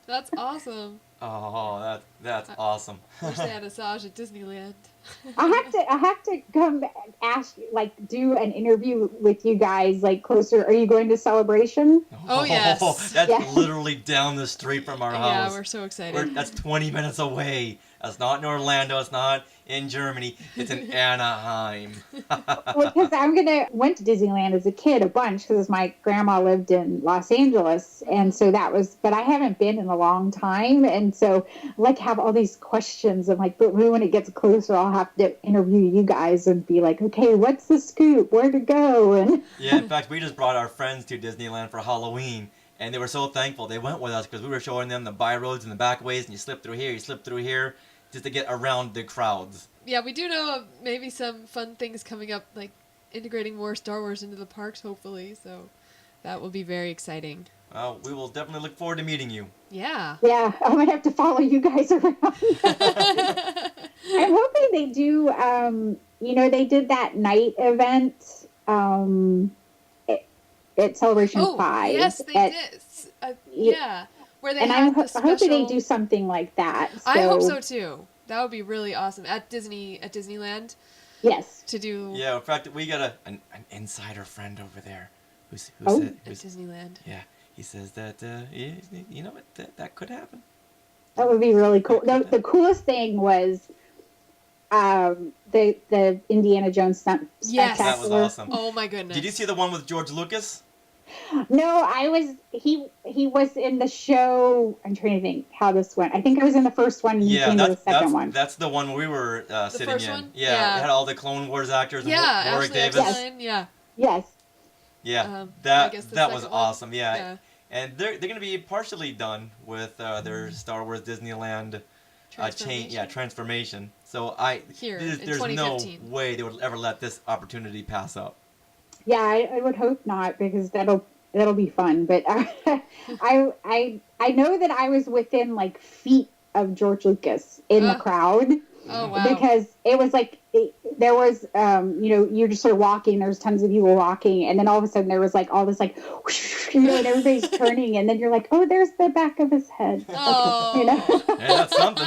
That's awesome. Oh, that's awesome. Wish they had Asajj at Disneyland. I have to come ask, do an interview with you guys, closer. Are you going to Celebration? Oh, yes. That's literally down the street from our house. Yeah, we're so excited. That's 20 minutes away. That's not in Orlando. It's not in Germany. It's in Anaheim. Well, because went to Disneyland as a kid a bunch because my grandma lived in Los Angeles, and so but I haven't been in a long time, and so have all these questions. I'm like, but when it gets closer, I'll have to interview you guys and be like, okay, what's the scoop? Where to go? And Yeah, in fact, we just brought our friends to Disneyland for Halloween, and they were so thankful they went with us because we were showing them the by roads and the back ways, and you slip through here, just to get around the crowds. Yeah, we do know of maybe some fun things coming up, like integrating more Star Wars into the parks, hopefully, so that will be very exciting. Well, we will definitely look forward to meeting you. Yeah. Yeah, I might have to follow you guys around. I'm hoping they do, they did that night event at Celebration 5. Yes, they did. Yeah. Where they and had I'm the special... hoping they do something like that. So... I hope so too. That would be really awesome at Disneyland. Yes. To do. Yeah, in fact, we got an insider friend over there who's at Disneyland. Yeah, he says that you know what that could happen. That would be really cool. The coolest thing was the Indiana Jones stunt. Yes, that was awesome. Oh my goodness! Did you see the one with George Lucas? No, he was in the show. I'm trying to think how this went. I think I was in the first one. And Yeah, came to the second one. That's the one we were sitting first in. one? Yeah, it had all the Clone Wars actors. Yeah, and Warwick Ashley Davis. Eckstein, yeah. Yes. Yeah, I guess the that was second one. awesome. Yeah. And they're going to be partially done with their Star Wars Disneyland transformation. So there's no way they would ever let this opportunity pass up. Yeah, I would hope not, because that'll be fun. But I know that I was within feet of George Lucas in the crowd. Oh wow! Because it was there was you're just sort of walking. There's tons of people walking, and then all of a sudden there was all this whoosh, and everybody's turning, and then you're like, oh, there's the back of his head. Oh. Okay, Yeah, that's something.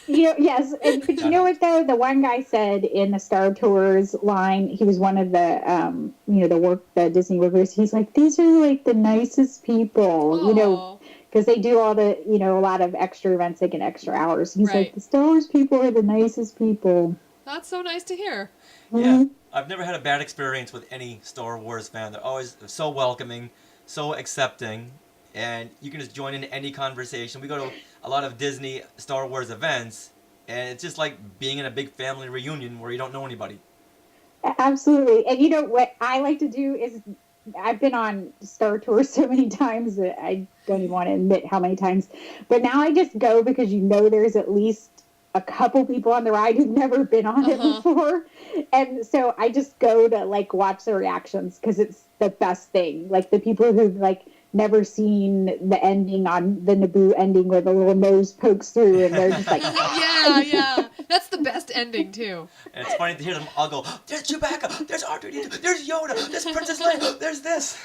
Yes, but you know what though? The one guy said in the Star Tours line, he was one of the the Disney workers. He's like, these are the nicest people, because they do all the a lot of extra events, they get extra hours. He's like, the Star Wars people are the nicest people. That's so nice to hear. Yeah, I've never had a bad experience with any Star Wars fan. They're always so welcoming, so accepting, and you can just join in any conversation. We go to a lot of Disney Star Wars events, and it's just like being in a big family reunion where you don't know anybody. Absolutely. And you know what I like to do is, I've been on Star Tours so many times that I don't even want to admit how many times. But now I just go because there's at least a couple people on the ride who've never been on it before. And so I just go to like watch the reactions because it's the best thing. Like the people who've like never seen the ending on the Naboo ending where the little nose pokes through and they're just like, yeah. That's the best ending too. And it's funny to hear them all go, there's Chewbacca, there's R2-D2, there's Yoda, there's Princess Leia, there's this.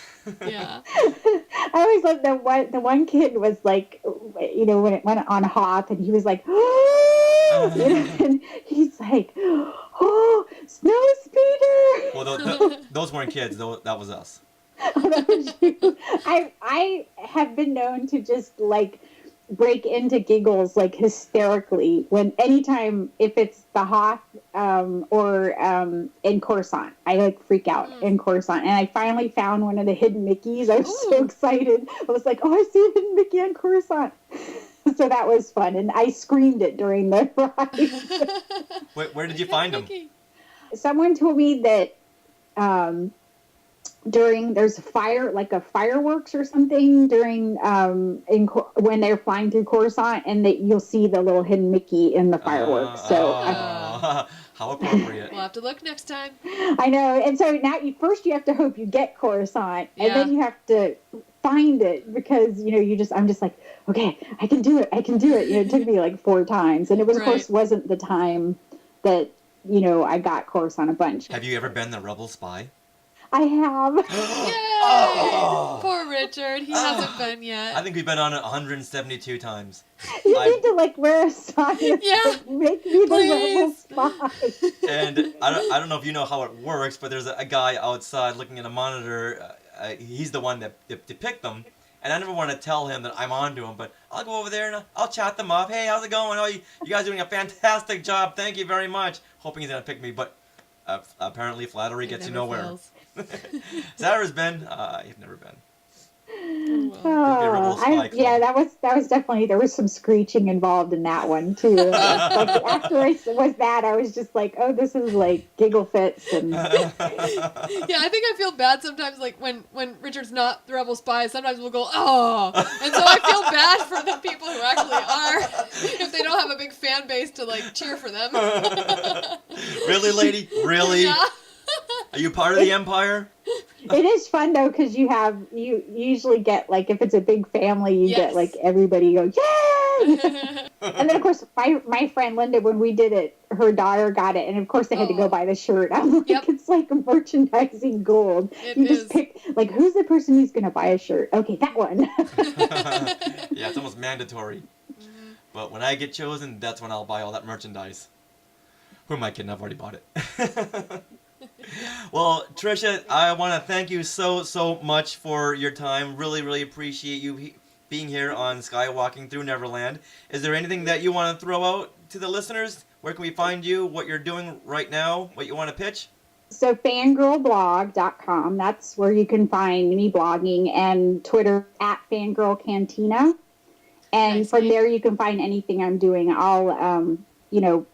Yeah. I always loved the one kid was like, you know, when it went on Hoth and he was like, oh, you know, and he's like, oh, snow speeder. Well, those weren't kids, that was us. Oh, that was you. I have been known to just like break into giggles like hysterically anytime if it's the Hoth or in Coruscant. I like freak out in Coruscant, and I finally found one of the hidden Mickeys. I was so excited. I was like, oh, I see a hidden Mickey on Coruscant. So that was fun, and I screamed it during the ride. Wait, where did you find them? Someone told me that there's a fireworks or something during when they're flying through Coruscant, and that you'll see the little hidden Mickey in the fireworks. How appropriate. We'll have to look next time. I know. And so now first you have to hope you get Coruscant, and then you have to find it because I'm just like, okay, I can do it. It took me like 4 times, and it was of course wasn't the time that I got Coruscant a bunch. Have you ever been the Rebel spy? I have. Yay! Poor Richard. He hasn't been yet. I think we've been on it 172 times. You need to like wear a sign. Yeah. Make me the Rebel spy. And I don't know if you know how it works, but there's a guy outside looking at a monitor. He's the one that picked them. And I never want to tell him that I'm on to him, but I'll go over there and I'll chat them up. Hey, how's it going? Oh, you guys are doing a fantastic job. Thank you very much. Hoping he's going to pick me, but apparently flattery gets you nowhere. Sarah's been. I've never been. That was definitely, there was some screeching involved in that one too. Like after I was that, I was just like, oh, this is like giggle fits and. Yeah, I think I feel bad sometimes. Like when Richard's not the Rebel spy, sometimes we'll go, oh, and so I feel bad for the people who actually are, if they don't have a big fan base to like cheer for them. Really, lady? Really? Yeah. Are you part of the Empire? It is fun though, because you usually get like, if it's a big family, you get like everybody go, yay! And then of course my friend Linda, when we did it, her daughter got it, and of course they had to go buy the shirt. I'm like, it's like merchandising gold. You just pick like, who's the person who's gonna buy a shirt? Okay, that one. Yeah, it's almost mandatory. But when I get chosen, that's when I'll buy all that merchandise. Who am I kidding? I've already bought it. Well, Tricia, I want to thank you so much for your time. Really, really appreciate you being here on Skywalking Through Neverland. Is there anything that you want to throw out to the listeners? Where can we find you? What you're doing right now? What you want to pitch? So fangirlblog.com, that's where you can find me blogging, and Twitter @fangirlcantina. And from there you can find anything I'm doing. I'll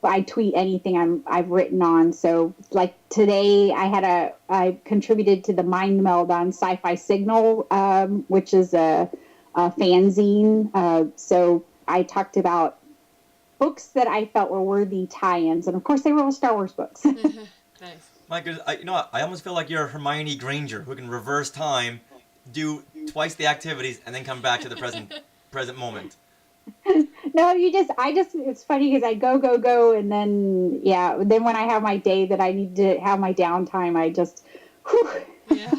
I tweet anything I've written on. So like today I contributed to the Mind Meld on Sci-Fi Signal, which is a fanzine. So I talked about books that I felt were worthy tie-ins. And of course they were all Star Wars books. Nice. My goodness, I almost feel like you're Hermione Granger, who can reverse time, do twice the activities, and then come back to the present moment. No, it's funny because I go, and then when I have my day that I need to have my downtime, I just, whew. Yeah.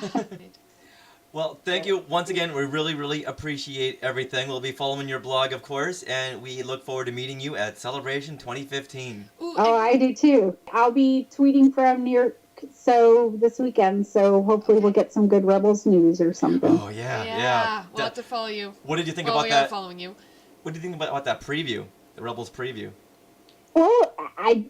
Well, thank you once again. We really, really appreciate everything. We'll be following your blog, of course, and we look forward to meeting you at Celebration 2015. Oh, I do too. I'll be tweeting from New York this weekend, so hopefully we'll get some good Rebels news or something. Oh, yeah. We'll have to follow you. What did you think about that? We're following you. What do you think about that preview, the Rebels preview? Well, I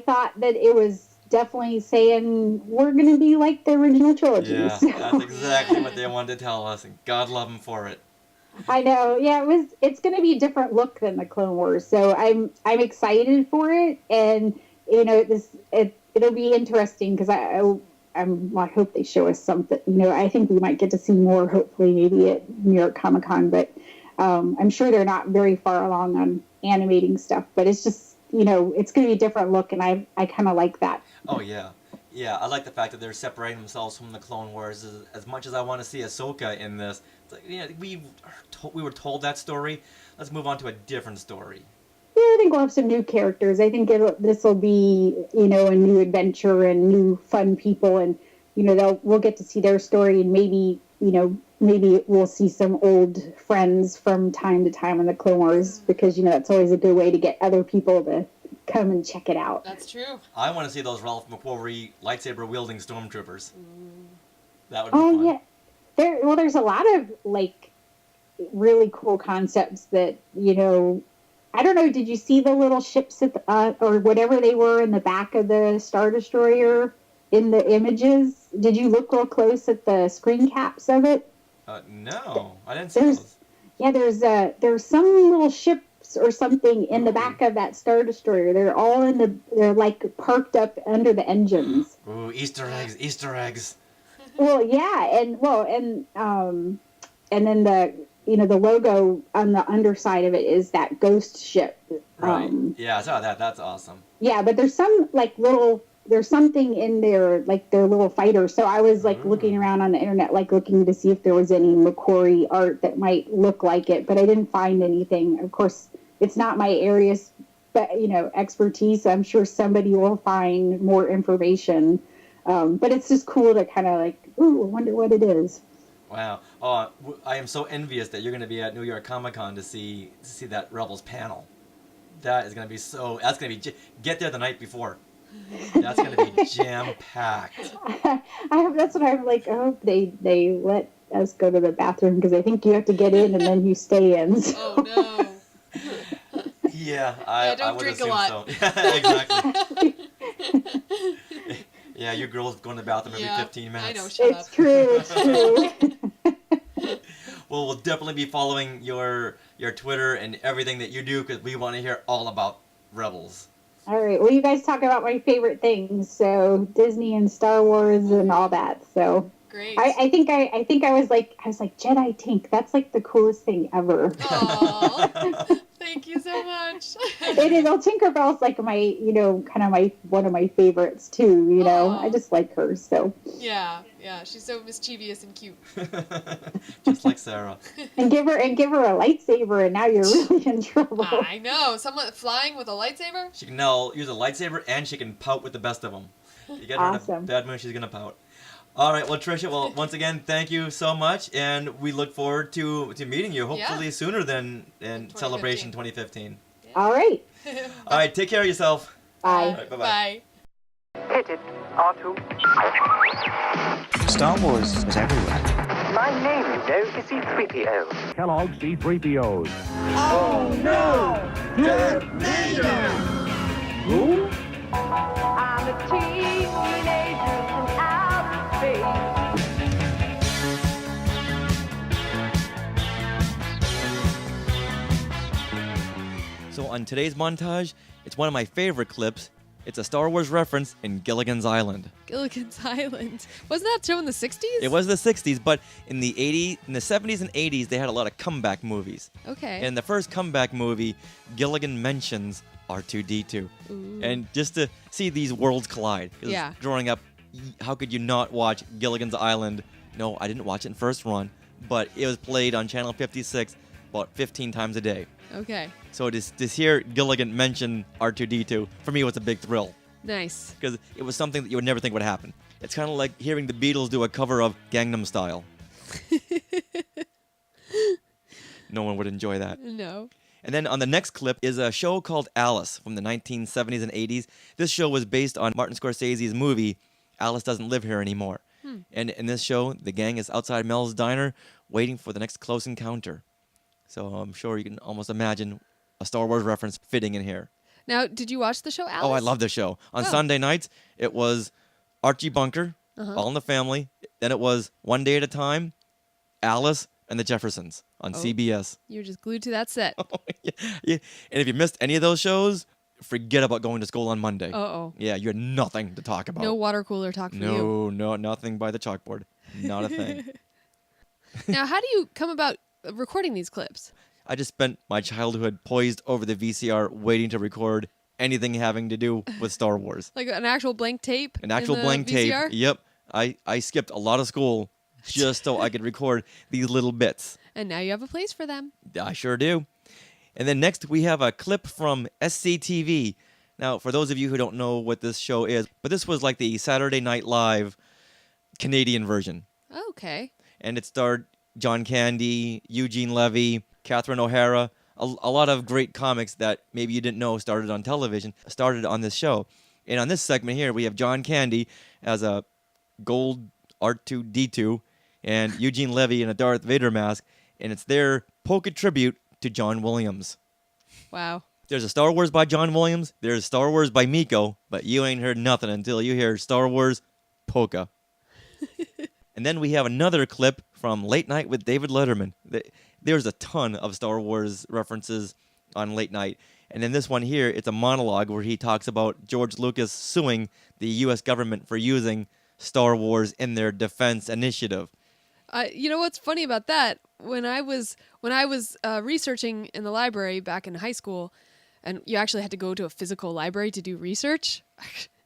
thought that it was definitely saying we're going to be like the original trilogy. Yeah, so. That's exactly what they wanted to tell us, and God love them for it. I know. Yeah, it's going to be a different look than the Clone Wars, so I'm excited for it, and it'll be interesting because I hope they show us something. I think we might get to see more, hopefully, maybe at New York Comic Con, but I'm sure they're not very far along on animating stuff. But it's just it's going to be a different look, and I kind of like that. Oh yeah. Yeah, I like the fact that they're separating themselves from the Clone Wars. As much as I want to see Ahsoka in this, it's like, we were told that story. Let's move on to a different story. Yeah, I think we'll have some new characters. I think this will be, a new adventure and new fun people, and we'll get to see their story, and maybe we'll see some old friends from time to time in the Clone Wars, because that's always a good way to get other people to come and check it out. That's true. I want to see those Ralph McQuarrie lightsaber wielding stormtroopers. That would be fun. Yeah. There's a lot of really cool concepts that I don't know. Did you see the little ships or whatever they were in the back of the Star Destroyer in the images? Did you look real close at the screen caps of it? No, I didn't see those. Yeah, there's some little ships or something in the back of that Star Destroyer. They're all they're parked up under the engines. Ooh, Easter eggs. Well, yeah, and then the logo on the underside of it is that ghost ship. Right. Yeah, I saw that. That's awesome. Yeah, but there's some there's something in there, their little fighter. So I was looking around on the internet, looking to see if there was any Macquarie art that might look like it, but I didn't find anything. Of course, it's not my area, but expertise. I'm sure somebody will find more information. But it's just cool to kind of ooh, I wonder what it is. Wow. Oh, I am so envious that you're going to be at New York Comic Con to see that Rebels panel. That is going to be that's going to be, get there the night before. That's going to be jam-packed. That's what I'm I hope they let us go to the bathroom, because I think you have to get in and then you stay in. So. Oh, no. Yeah, I don't would drink assume a lot. so. Exactly. Yeah, you girls go in the bathroom every 15 minutes. I know, shut up. It's true. Well, we'll definitely be following your Twitter and everything that you do, because we want to hear all about Rebels. All right. Well, you guys talk about my favorite things, so Disney and Star Wars and all that. So great. I think I was like Jedi Tink. That's the coolest thing ever. Aww. Thank you so much. It is. Well, Tinkerbell's my kind of one of my favorites too. I just like her. So yeah, she's so mischievous and cute. Just like Sarah. And give her a lightsaber, and now you're really in trouble. I know. Someone flying with a lightsaber? She can now use a lightsaber, and she can pout with the best of them. You get her in a bad mood, she's gonna pout. All right, well, Tricia, once again, thank you so much, and we look forward to meeting you, hopefully sooner than in Celebration 2015. Yeah. All right. All right, take care of yourself. Bye. All right, bye-bye. Hit it, R2. Star Wars is everywhere. My name, is C-3PO. Kellogg's C-3POs. Oh, no! Detonation! Who? I'm a teenager from outer space. So on today's montage, it's one of my favorite clips. It's a Star Wars reference in Gilligan's Island. Gilligan's Island. Wasn't that show in the 60s? It was the 60s, but in the 70s and 80s, they had a lot of comeback movies. Okay. And in the first comeback movie, Gilligan mentions R2-D2. Ooh. And just to see these worlds collide. 'Cause Yeah. growing up, how could you not watch Gilligan's Island? No, I didn't watch it in first run, but it was played on Channel 56 about 15 times a day. Okay. So to hear Gilligan mention R2-D2, for me, was a big thrill. Nice. Because it was something that you would never think would happen. It's kind of like hearing the Beatles do a cover of Gangnam Style. No one would enjoy that. No. And then on the next clip is a show called Alice from the 1970s and 80s. This show was based on Martin Scorsese's movie, Alice Doesn't Live Here Anymore. And in this show, the gang is outside Mel's diner waiting for the next close encounter. So I'm sure you can almost imagine a Star Wars reference fitting in here. Now, did you watch the show, Alice? Oh, I love the show. On Sunday nights, it was Archie Bunker, All in the Family. Then it was One Day at a Time, Alice, and the Jeffersons on CBS. You're just glued to that set. Yeah. And if you missed any of those shows, forget about going to school on Monday. Uh-oh. Yeah, you had nothing to talk about. No water cooler talk for you. No, nothing by the chalkboard. Not a thing. Now, how do you come about recording these clips? I just spent my childhood poised over the VCR waiting to record anything having to do with Star Wars. Like an actual blank tape? An actual blank VCR? tape. Yep. I skipped a lot of school just so I could record these little bits. And now you have a place for them. I sure do. And then next we have a clip from SCTV. Now, for those of you who don't know what this show is, but this was like the Saturday Night Live Canadian version. Okay. And it starred John Candy, Eugene Levy, Catherine O'Hara, a lot of great comics that maybe you didn't know started on television, started on this show. And on this segment here, we have John Candy as a gold R2-D2 and Eugene Levy in a Darth Vader mask, and it's their polka tribute to John Williams. Wow. There's a Star Wars by John Williams, there's Star Wars by Miko, but you ain't heard nothing until you hear Star Wars polka. And then we have another clip from Late Night with David Letterman. There's a ton of Star Wars references on Late Night. And in this one here, it's a monologue where he talks about George Lucas suing the U.S. government for using Star Wars in their defense initiative. You know what's funny about that? When I was researching in the library back in high school, and you actually had to go to a physical library to do research,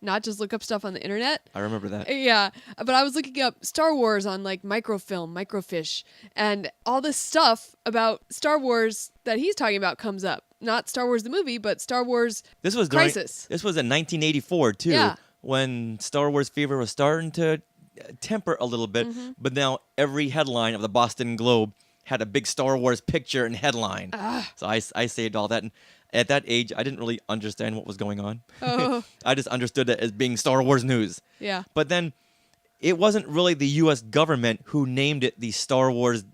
not just look up stuff on the internet. I remember that. Yeah, but I was looking up Star Wars on like microfilm, microfiche, and all this stuff about Star Wars that he's talking about comes up. Not Star Wars the movie, but Star Wars Crisis. This was in 1984 too, yeah. when Star Wars fever was starting to temper a little bit, but now every headline of the Boston Globe had a big Star Wars picture and headline. So I saved all that. And at that age, I didn't really understand what was going on. Oh. I just understood it as being Star Wars news. Yeah. But then it wasn't really the U.S. government who named it the Star Wars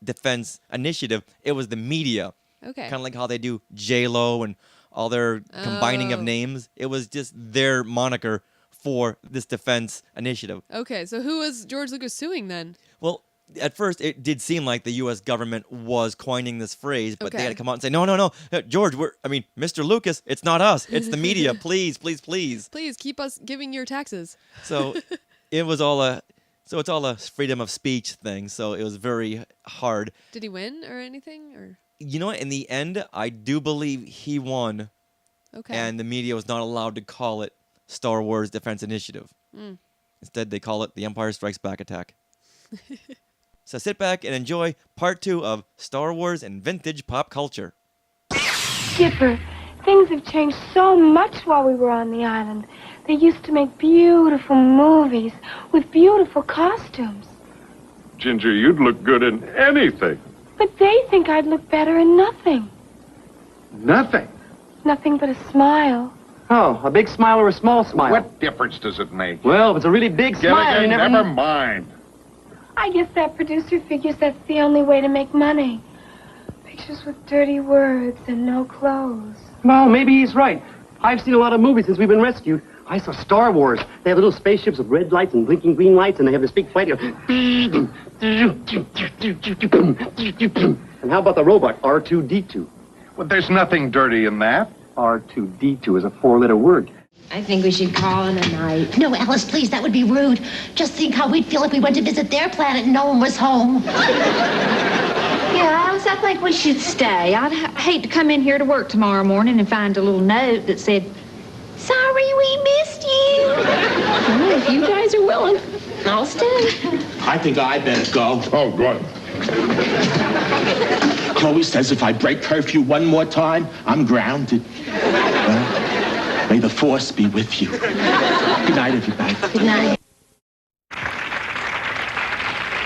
Defense Initiative. It was the media. Okay. Kind of like how they do J-Lo and all their combining of names. It was just their moniker for this defense initiative. Okay, so who was George Lucas suing then? Well, at first it did seem like the U.S. government was coining this phrase, but they had to come out and say, no, George, Mr. Lucas, it's not us, it's the media. Please, please, please. Please keep us giving your taxes. So it's all a freedom of speech thing. So it was very hard. Did he win or anything? Or you know what? In the end, I do believe he won. Okay. And the media was not allowed to call it Star Wars Defense Initiative. Instead, they call it the Empire Strikes Back attack. So sit back and enjoy part 2 of Star Wars and vintage pop culture. Skipper, things have changed so much while we were on the island. They used to make beautiful movies with beautiful costumes. Ginger, you'd look good in anything. But they think I'd look better in nothing. Nothing? Nothing but a smile. Oh, a big smile or a small smile? What difference does it make? Well, if it's a really big smile, Gilligan, you never mind. I guess that producer figures that's the only way to make money. Pictures with dirty words and no clothes. Well, maybe he's right. I've seen a lot of movies since we've been rescued. I saw Star Wars. They have little spaceships with red lights and blinking green lights, and they have this big fight. And how about the robot, R2-D2? Well, there's nothing dirty in that. R2-D2 is a 4-letter word. I think we should call it a night. No, Alice, please, that would be rude. Just think how we'd feel if we went to visit their planet and no one was home. Yeah, Alice, I think we should stay. I'd hate to come in here to work tomorrow morning and find a little note that said, "Sorry we missed you." Well, if you guys are willing, I'll stay. I think I better go. Oh, good. Chloe says if I break curfew one more time, I'm grounded. Well, may the force be with you. Good night, everybody. Good night.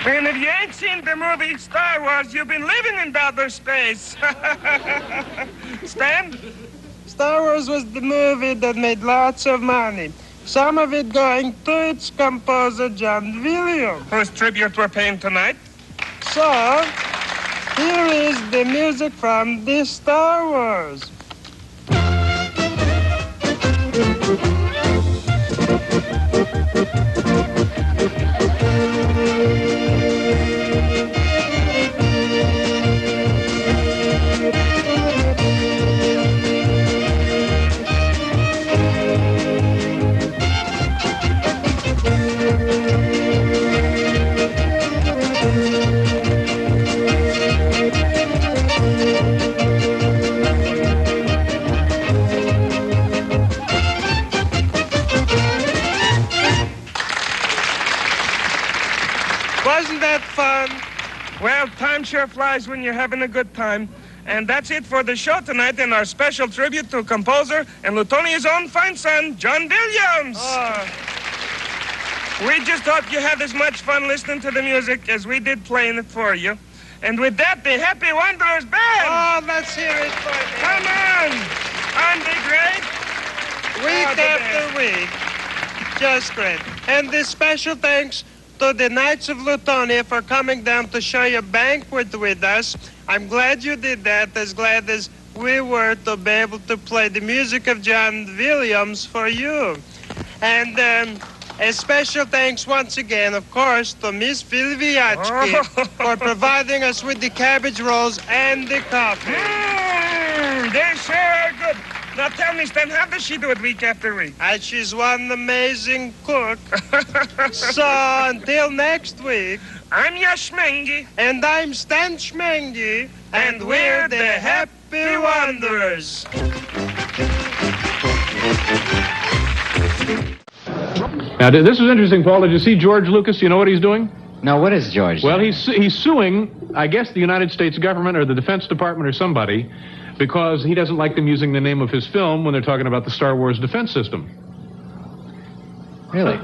And if you ain't seen the movie Star Wars, you've been living in outer space. Stan? Star Wars was the movie that made lots of money. Some of it going to its composer, John Williams, whose tribute we're paying tonight. So, here is the music from the Star Wars. Time sure flies when you're having a good time. And that's it for the show tonight and our special tribute to composer and Lutonia's own fine son, John Williams. We just hope you had as much fun listening to the music as we did playing it for you. And with that, the Happy Wanderers Band. Oh, let's hear it for them. Come on. Aren't they great? Week after week. Just great. And this special thanks to the Knights of Lutonia for coming down to share your banquet with us. I'm glad you did that, as glad as we were to be able to play the music of John Williams for you. And a special thanks once again, of course, to Miss Vilviatsky for providing us with the cabbage rolls and the coffee. They sure are good. Now tell me, Stan, how does she do it week after week? And she's one amazing cook. So until next week, I'm your Schmengi. And I'm Stan Schmengi. And we're the Happy Wanderers. Now, this is interesting, Paul. Did you see George Lucas? You know what he's doing? No, what is George? Well, he's suing, I guess, the United States government or the Defense Department or somebody because he doesn't like them using the name of his film when they're talking about the Star Wars defense system. Really?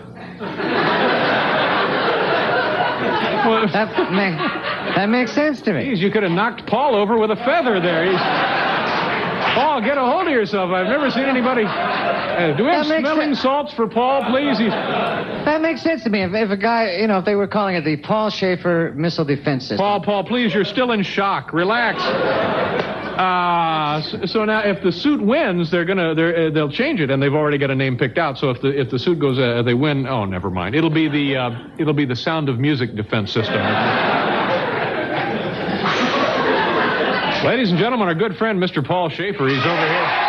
Well, that makes sense to me. Geez, you could have knocked Paul over with a feather there. Paul, get a hold of yourself. I've never seen anybody... do we have smelling salts for Paul, please? That makes sense to me. If a guy, if they were calling it the Paul Schaefer Missile Defense System. Paul, please, you're still in shock. Relax. So now, if the suit wins, they'll change it, and they've already got a name picked out. So if the suit goes, they win. Oh, never mind. It'll be the Sound of Music Defense System. Ladies and gentlemen, our good friend, Mr. Paul Schaefer, he's over here.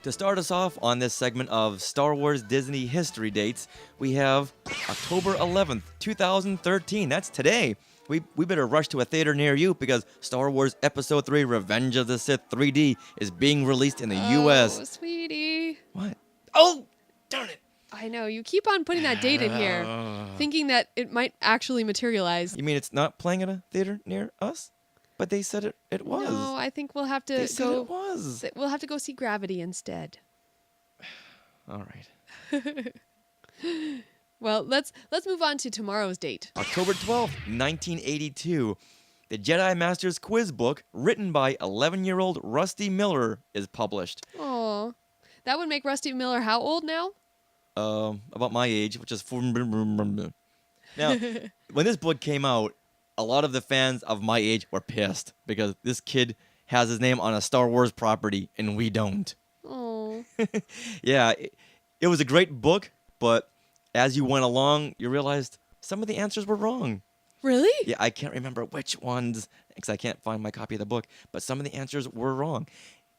To start us off on this segment of Star Wars Disney history dates, we have October 11th, 2013. That's today. We better rush to a theater near you because Star Wars Episode 3 Revenge of the Sith 3D is being released in the U.S. Oh, sweetie. What? Oh, darn it. I know. You keep on putting that date in here, thinking that it might actually materialize. You mean it's not playing at a theater near us? But they said it was. No, I think we'll have to they said it was. We'll have to go see Gravity instead. All right. Well, let's move on to tomorrow's date. October 12th, 1982. The Jedi Master's Quiz book, written by 11-year-old Rusty Miller, is published. Aw. That would make Rusty Miller how old now? About my age, which is... Now, when this book came out, a lot of the fans of my age were pissed because this kid has his name on a Star Wars property and we don't. Oh. Yeah, it was a great book, but as you went along, you realized some of the answers were wrong. Really? Yeah, I can't remember which ones because I can't find my copy of the book, but some of the answers were wrong.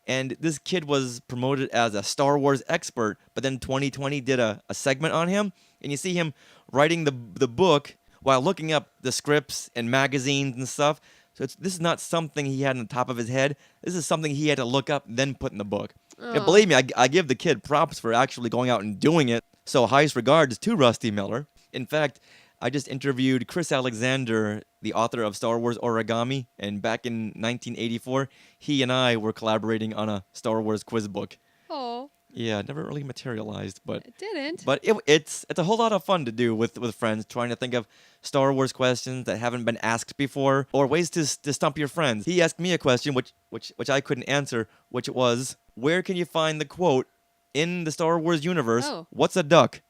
And this kid was promoted as a Star Wars expert, but then 2020 did a segment on him, and you see him writing the book while looking up the scripts and magazines and stuff. So this is not something he had on the top of his head. This is something he had to look up, then put in the book. And believe me, I give the kid props for actually going out and doing it. So highest regards to Rusty Miller. In fact, I just interviewed Chris Alexander, the author of Star Wars Origami, and back in 1984, he and I were collaborating on a Star Wars quiz book. Oh. Yeah, it never really materialized, but it didn't. But it's a whole lot of fun to do with friends, trying to think of Star Wars questions that haven't been asked before, or ways to stump your friends. He asked me a question which I couldn't answer, which was, where can you find the quote in the Star Wars universe? Oh. What's a duck?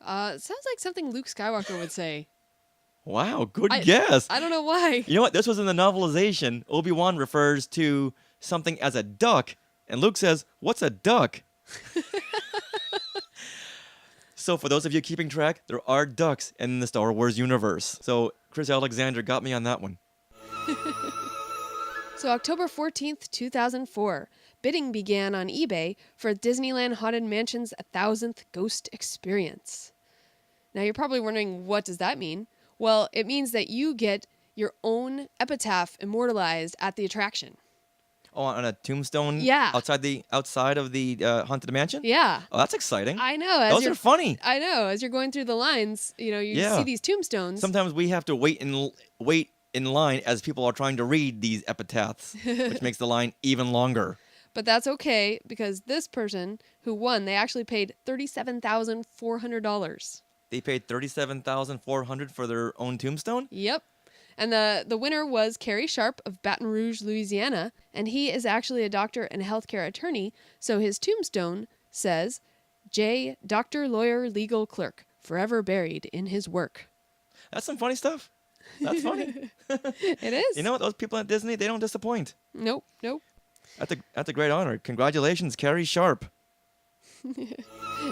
It sounds like something Luke Skywalker would say. Wow, good guess. I don't know why. You know what? This was in the novelization. Obi-Wan refers to something as a duck, and Luke says, "What's a duck?" So for those of you keeping track, there are ducks in the Star Wars universe. So Chris Alexander got me on that one. So October 14th, 2004, bidding began on eBay for Disneyland Haunted Mansion's 1,000th Ghost Experience. Now you're probably wondering, what does that mean? Well, it means that you get your own epitaph immortalized at the attraction. Oh, on a tombstone? Yeah. Outside of the Haunted Mansion? Yeah. Oh, that's exciting. I know. Those are funny. I know. As you're going through the lines, you see these tombstones. Sometimes we have to wait in line as people are trying to read these epitaphs, which makes the line even longer. But that's okay because this person who won, they actually paid $37,400. They paid $37,400 for their own tombstone? Yep. And the winner was Kerry Sharp of Baton Rouge, Louisiana, and he is actually a doctor and a healthcare attorney, so his tombstone says, J. Doctor, Lawyer, Legal Clerk, forever buried in his work. That's some funny stuff. That's funny. It is. You know what? Those people at Disney, they don't disappoint. Nope. That's a great honor. Congratulations, Kerry Sharp.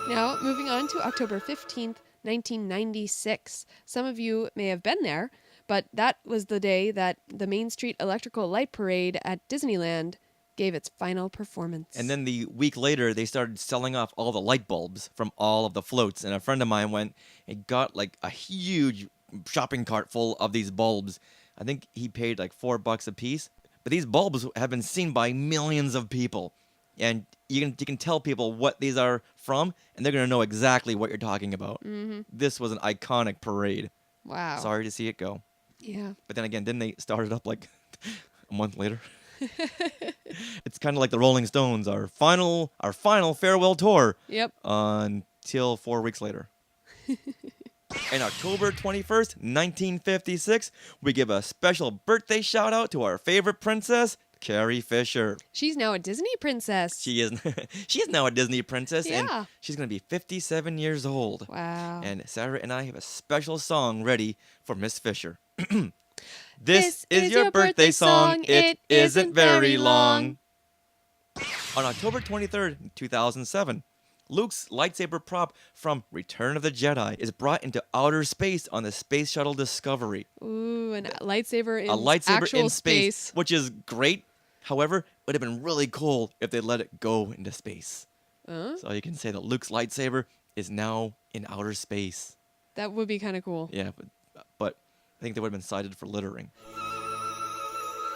Now, moving on to October 15th, 1996. Some of you may have been there, but that was the day that the Main Street Electrical Light Parade at Disneyland gave its final performance. And then the week later, they started selling off all the light bulbs from all of the floats. And a friend of mine went and got like a huge shopping cart full of these bulbs. I think he paid like $4 a piece. But these bulbs have been seen by millions of people. And you can tell people what these are from, and they're going to know exactly what you're talking about. Mm-hmm. This was an iconic parade. Wow. Sorry to see it go. Yeah. But then again, didn't they start it up like a month later? It's kind of like the Rolling Stones, our final farewell tour. Yep. Until 4 weeks later. And October 21st, 1956, we give a special birthday shout out to our favorite princess, Carrie Fisher. She's now a Disney princess. She is now a Disney princess, Yeah. and she's going to be 57 years old. Wow. And Sarah and I have a special song ready for Miss Fisher. This is your birthday song. It isn't very long. On October 23rd, 2007, Luke's lightsaber prop from Return of the Jedi is brought into outer space on the Space Shuttle Discovery. Ooh, a lightsaber in actual in space. Which is great. However, it would have been really cool if they let it go into space. So you can say that Luke's lightsaber is now in outer space. That would be kind of cool. Yeah, but I think they would have been cited for littering.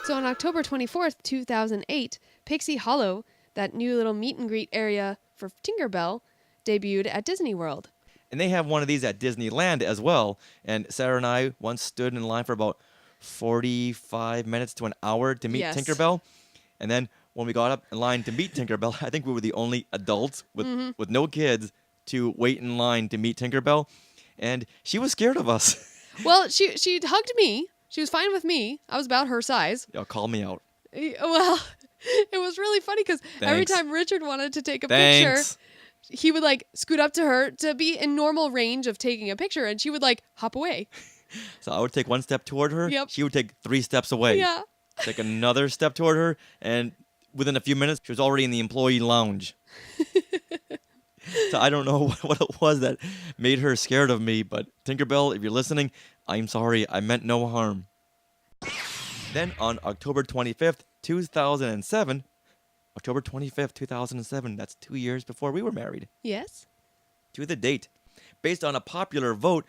So on October 24th, 2008, Pixie Hollow, that new little meet and greet area for Tinkerbell, debuted at Disney World. And they have one of these at Disneyland as well. And Sarah and I once stood in line for about 45 minutes to an hour to meet Tinkerbell. And then when we got up in line to meet Tinkerbell, I think we were the only adults with no kids to wait in line to meet Tinkerbell. And she was scared of us. Well, she hugged me. She was fine with me. I was about her size. Y'all call me out. Well, it was really funny because every time Richard wanted to take a picture, he would like scoot up to her to be in normal range of taking a picture, and she would like hop away. So I would take one step toward her. Yep. She would take 3 steps away. Yeah. Take another step toward her, and within a few minutes, she was already in the employee lounge. So I don't know what it was that made her scared of me, but Tinkerbell, if you're listening, I'm sorry. I meant no harm. Then on October 25th, 2007, October 25th, 2007, that's 2 years before we were married. Yes. To the date. Based on a popular vote,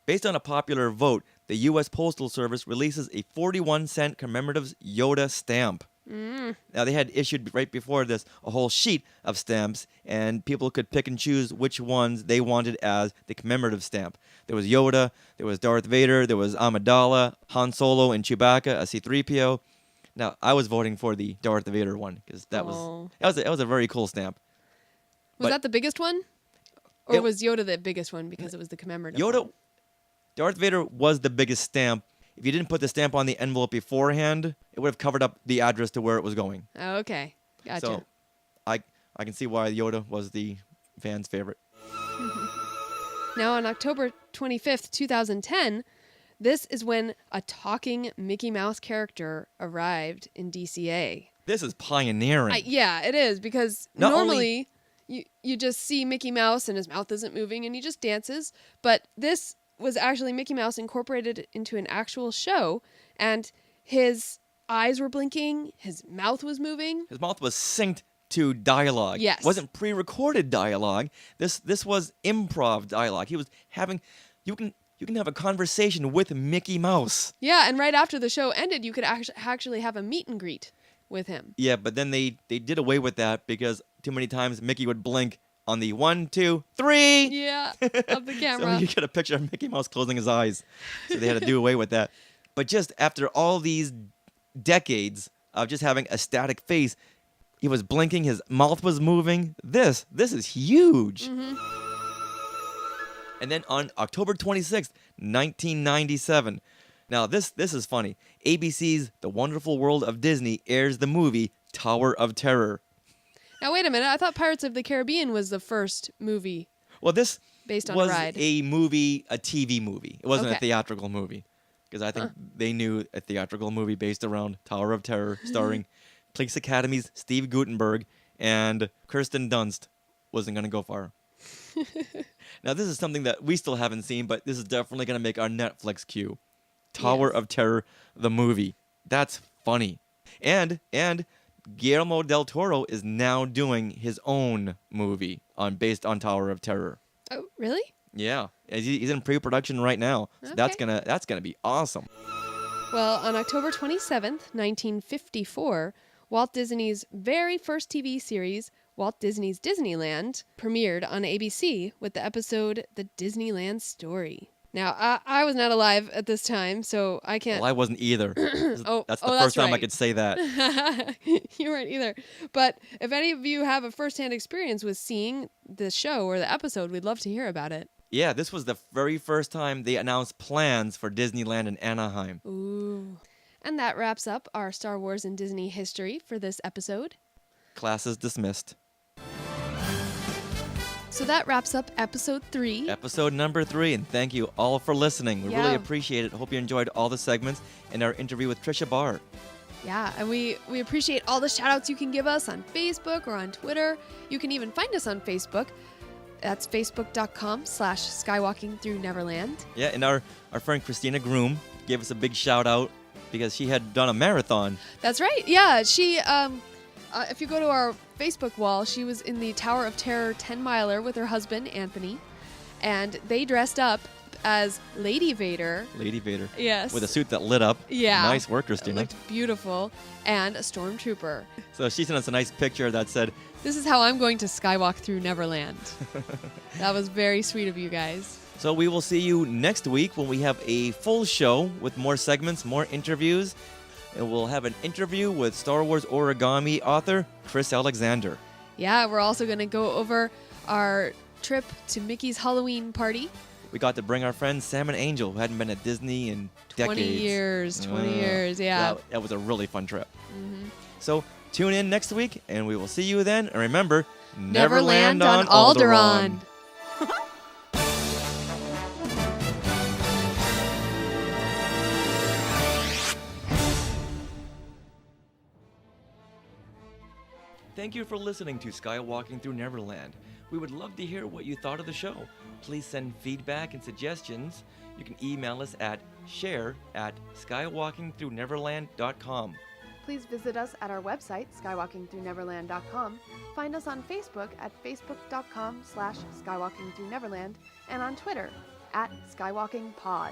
the U.S. Postal Service releases a 41-cent commemorative Yoda stamp. Now, they had issued right before this a whole sheet of stamps, and people could pick and choose which ones they wanted as the commemorative stamp. There was Yoda, there was Darth Vader, there was Amidala, Han Solo, and Chewbacca, a C-3PO. Now, I was voting for the Darth Vader one because that was a very cool stamp. Was that the biggest one? Or was Yoda the biggest one because it was the commemorative one? Darth Vader was the biggest stamp. If you didn't put the stamp on the envelope beforehand, it would have covered up the address to where it was going. Okay. Gotcha. So I can see why Yoda was the fans' favorite. Now on October 25th, 2010, this is when a talking Mickey Mouse character arrived in DCA. This is pioneering. Yeah, it is, because normally you just see Mickey Mouse and his mouth isn't moving and he just dances, but this was actually Mickey Mouse incorporated into an actual show, and his eyes were blinking, his mouth was moving. His mouth was synced to dialogue. Yes. It wasn't pre-recorded dialogue. This was improv dialogue. He was having you can have a conversation with Mickey Mouse. Yeah, and right after the show ended, you could actually have a meet and greet. with him. Yeah, but then they did away with that because too many times Mickey would blink on the 1, 2, 3. Yeah, of the camera. So you get a picture of Mickey Mouse closing his eyes. So they had to do away with that. But just after all these decades of just having a static face, he was blinking, his mouth was moving. This is huge. Mm-hmm. And then on October 26th, 1997. Now this is funny. ABC's The Wonderful World of Disney airs the movie Tower of Terror. Now wait a minute. I thought Pirates of the Caribbean was the first movie. Well, this based on was a ride. a movie, a TV movie. It wasn't a Okay. theatrical movie. Because I think they knew a theatrical movie based around Tower of Terror, starring Police Academy's Steve Guttenberg and Kirsten Dunst wasn't going to go far. Now, this is something that we still haven't seen, but this is definitely going to make our Netflix queue. Tower of Terror, the movie. That's funny. And Guillermo del Toro is now doing his own movie based on Tower of Terror. Oh, really? Yeah, he's in pre-production right now. So that's gonna be awesome. Well, on October 27th, 1954, Walt Disney's very first TV series, Walt Disney's Disneyland, premiered on ABC with the episode The Disneyland Story. Now, I was not alive at this time, so I can't... Well, I wasn't either. That's the first time I could say that. You weren't either. But if any of you have a first-hand experience with seeing the show or the episode, we'd love to hear about it. Yeah, this was the very first time they announced plans for Disneyland in Anaheim. Ooh. And that wraps up our Star Wars and Disney history for this episode. Class is dismissed. So that wraps up episode 3. Episode number 3, and thank you all for listening. We Yeah. really appreciate it. Hope you enjoyed all the segments and our interview with Tricia Barr. Yeah, and we appreciate all the shout-outs you can give us on Facebook or on Twitter. You can even find us on Facebook. That's facebook.com/Skywalking Through Neverland. Yeah, and our friend Christina Groom gave us a big shout out because she had done a marathon. That's right. Yeah, she, if you go to our Facebook wall, she was in the Tower of Terror 10-miler with her husband, Anthony, and they dressed up as Lady Vader. Lady Vader. Yes. With a suit that lit up. Yeah. Nice work, It Christina. looked beautiful. And a stormtrooper. So she sent us a nice picture that said, This is how I'm going to skywalk through Neverland. That was very sweet of you guys. So we will see you next week when we have a full show with more segments, more interviews. And we'll have an interview with Star Wars origami author Chris Alexander. Yeah, we're also going to go over our trip to Mickey's Halloween party. We got to bring our friend Sam and Angel, who hadn't been at Disney in 20 decades. 20 years, yeah. That was a really fun trip. Mm-hmm. So tune in next week, and we will see you then. And remember, Neverland on Alderaan. Thank you for listening to Skywalking Through Neverland. We would love to hear what you thought of the show. Please send feedback and suggestions. You can email us at share@skywalkingthrough-neverland.com. Please visit us at our website, skywalkingthrough-neverland.com. Find us on Facebook at facebook.com/skywalkingthrough-neverland and on Twitter at skywalkingpod.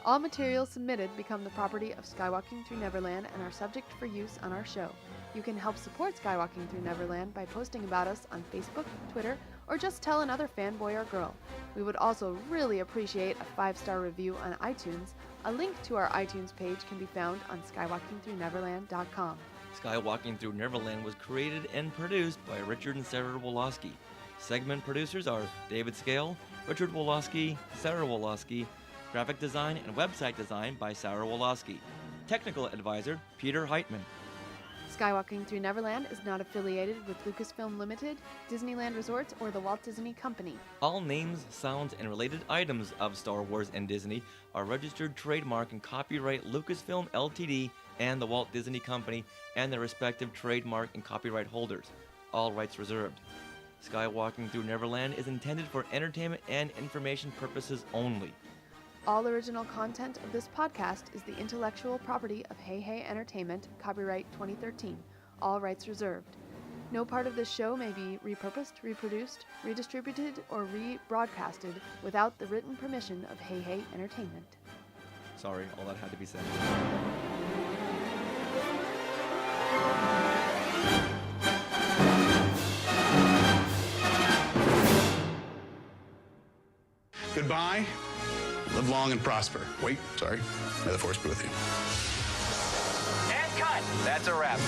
All materials submitted become the property of Skywalking Through Neverland and are subject for use on our show. You can help support Skywalking Through Neverland by posting about us on Facebook, Twitter, or just tell another fanboy or girl. We would also really appreciate a 5-star review on iTunes. A link to our iTunes page can be found on skywalkingthrough-neverland.com. Skywalking Through Neverland was created and produced by Richard and Sarah Woloski. Segment producers are David Scale, Richard Woloski, Sarah Woloski. Graphic design and website design by Sarah Woloski. Technical advisor, Peter Heitman. Skywalking Through Neverland is not affiliated with Lucasfilm Limited, Disneyland Resorts, or the Walt Disney Company. All names, sounds, and related items of Star Wars and Disney are registered trademark and copyright Lucasfilm Ltd. And the Walt Disney Company and their respective trademark and copyright holders. All rights reserved. Skywalking Through Neverland is intended for entertainment and information purposes only. All original content of this podcast is the intellectual property of Hey Hey Entertainment, copyright 2013, all rights reserved. No part of this show may be repurposed, reproduced, redistributed, or rebroadcasted without the written permission of Hey Hey Entertainment. Sorry, all that had to be said. Goodbye. Live long and prosper. Wait, sorry. May the force be with you. And cut. That's a wrap.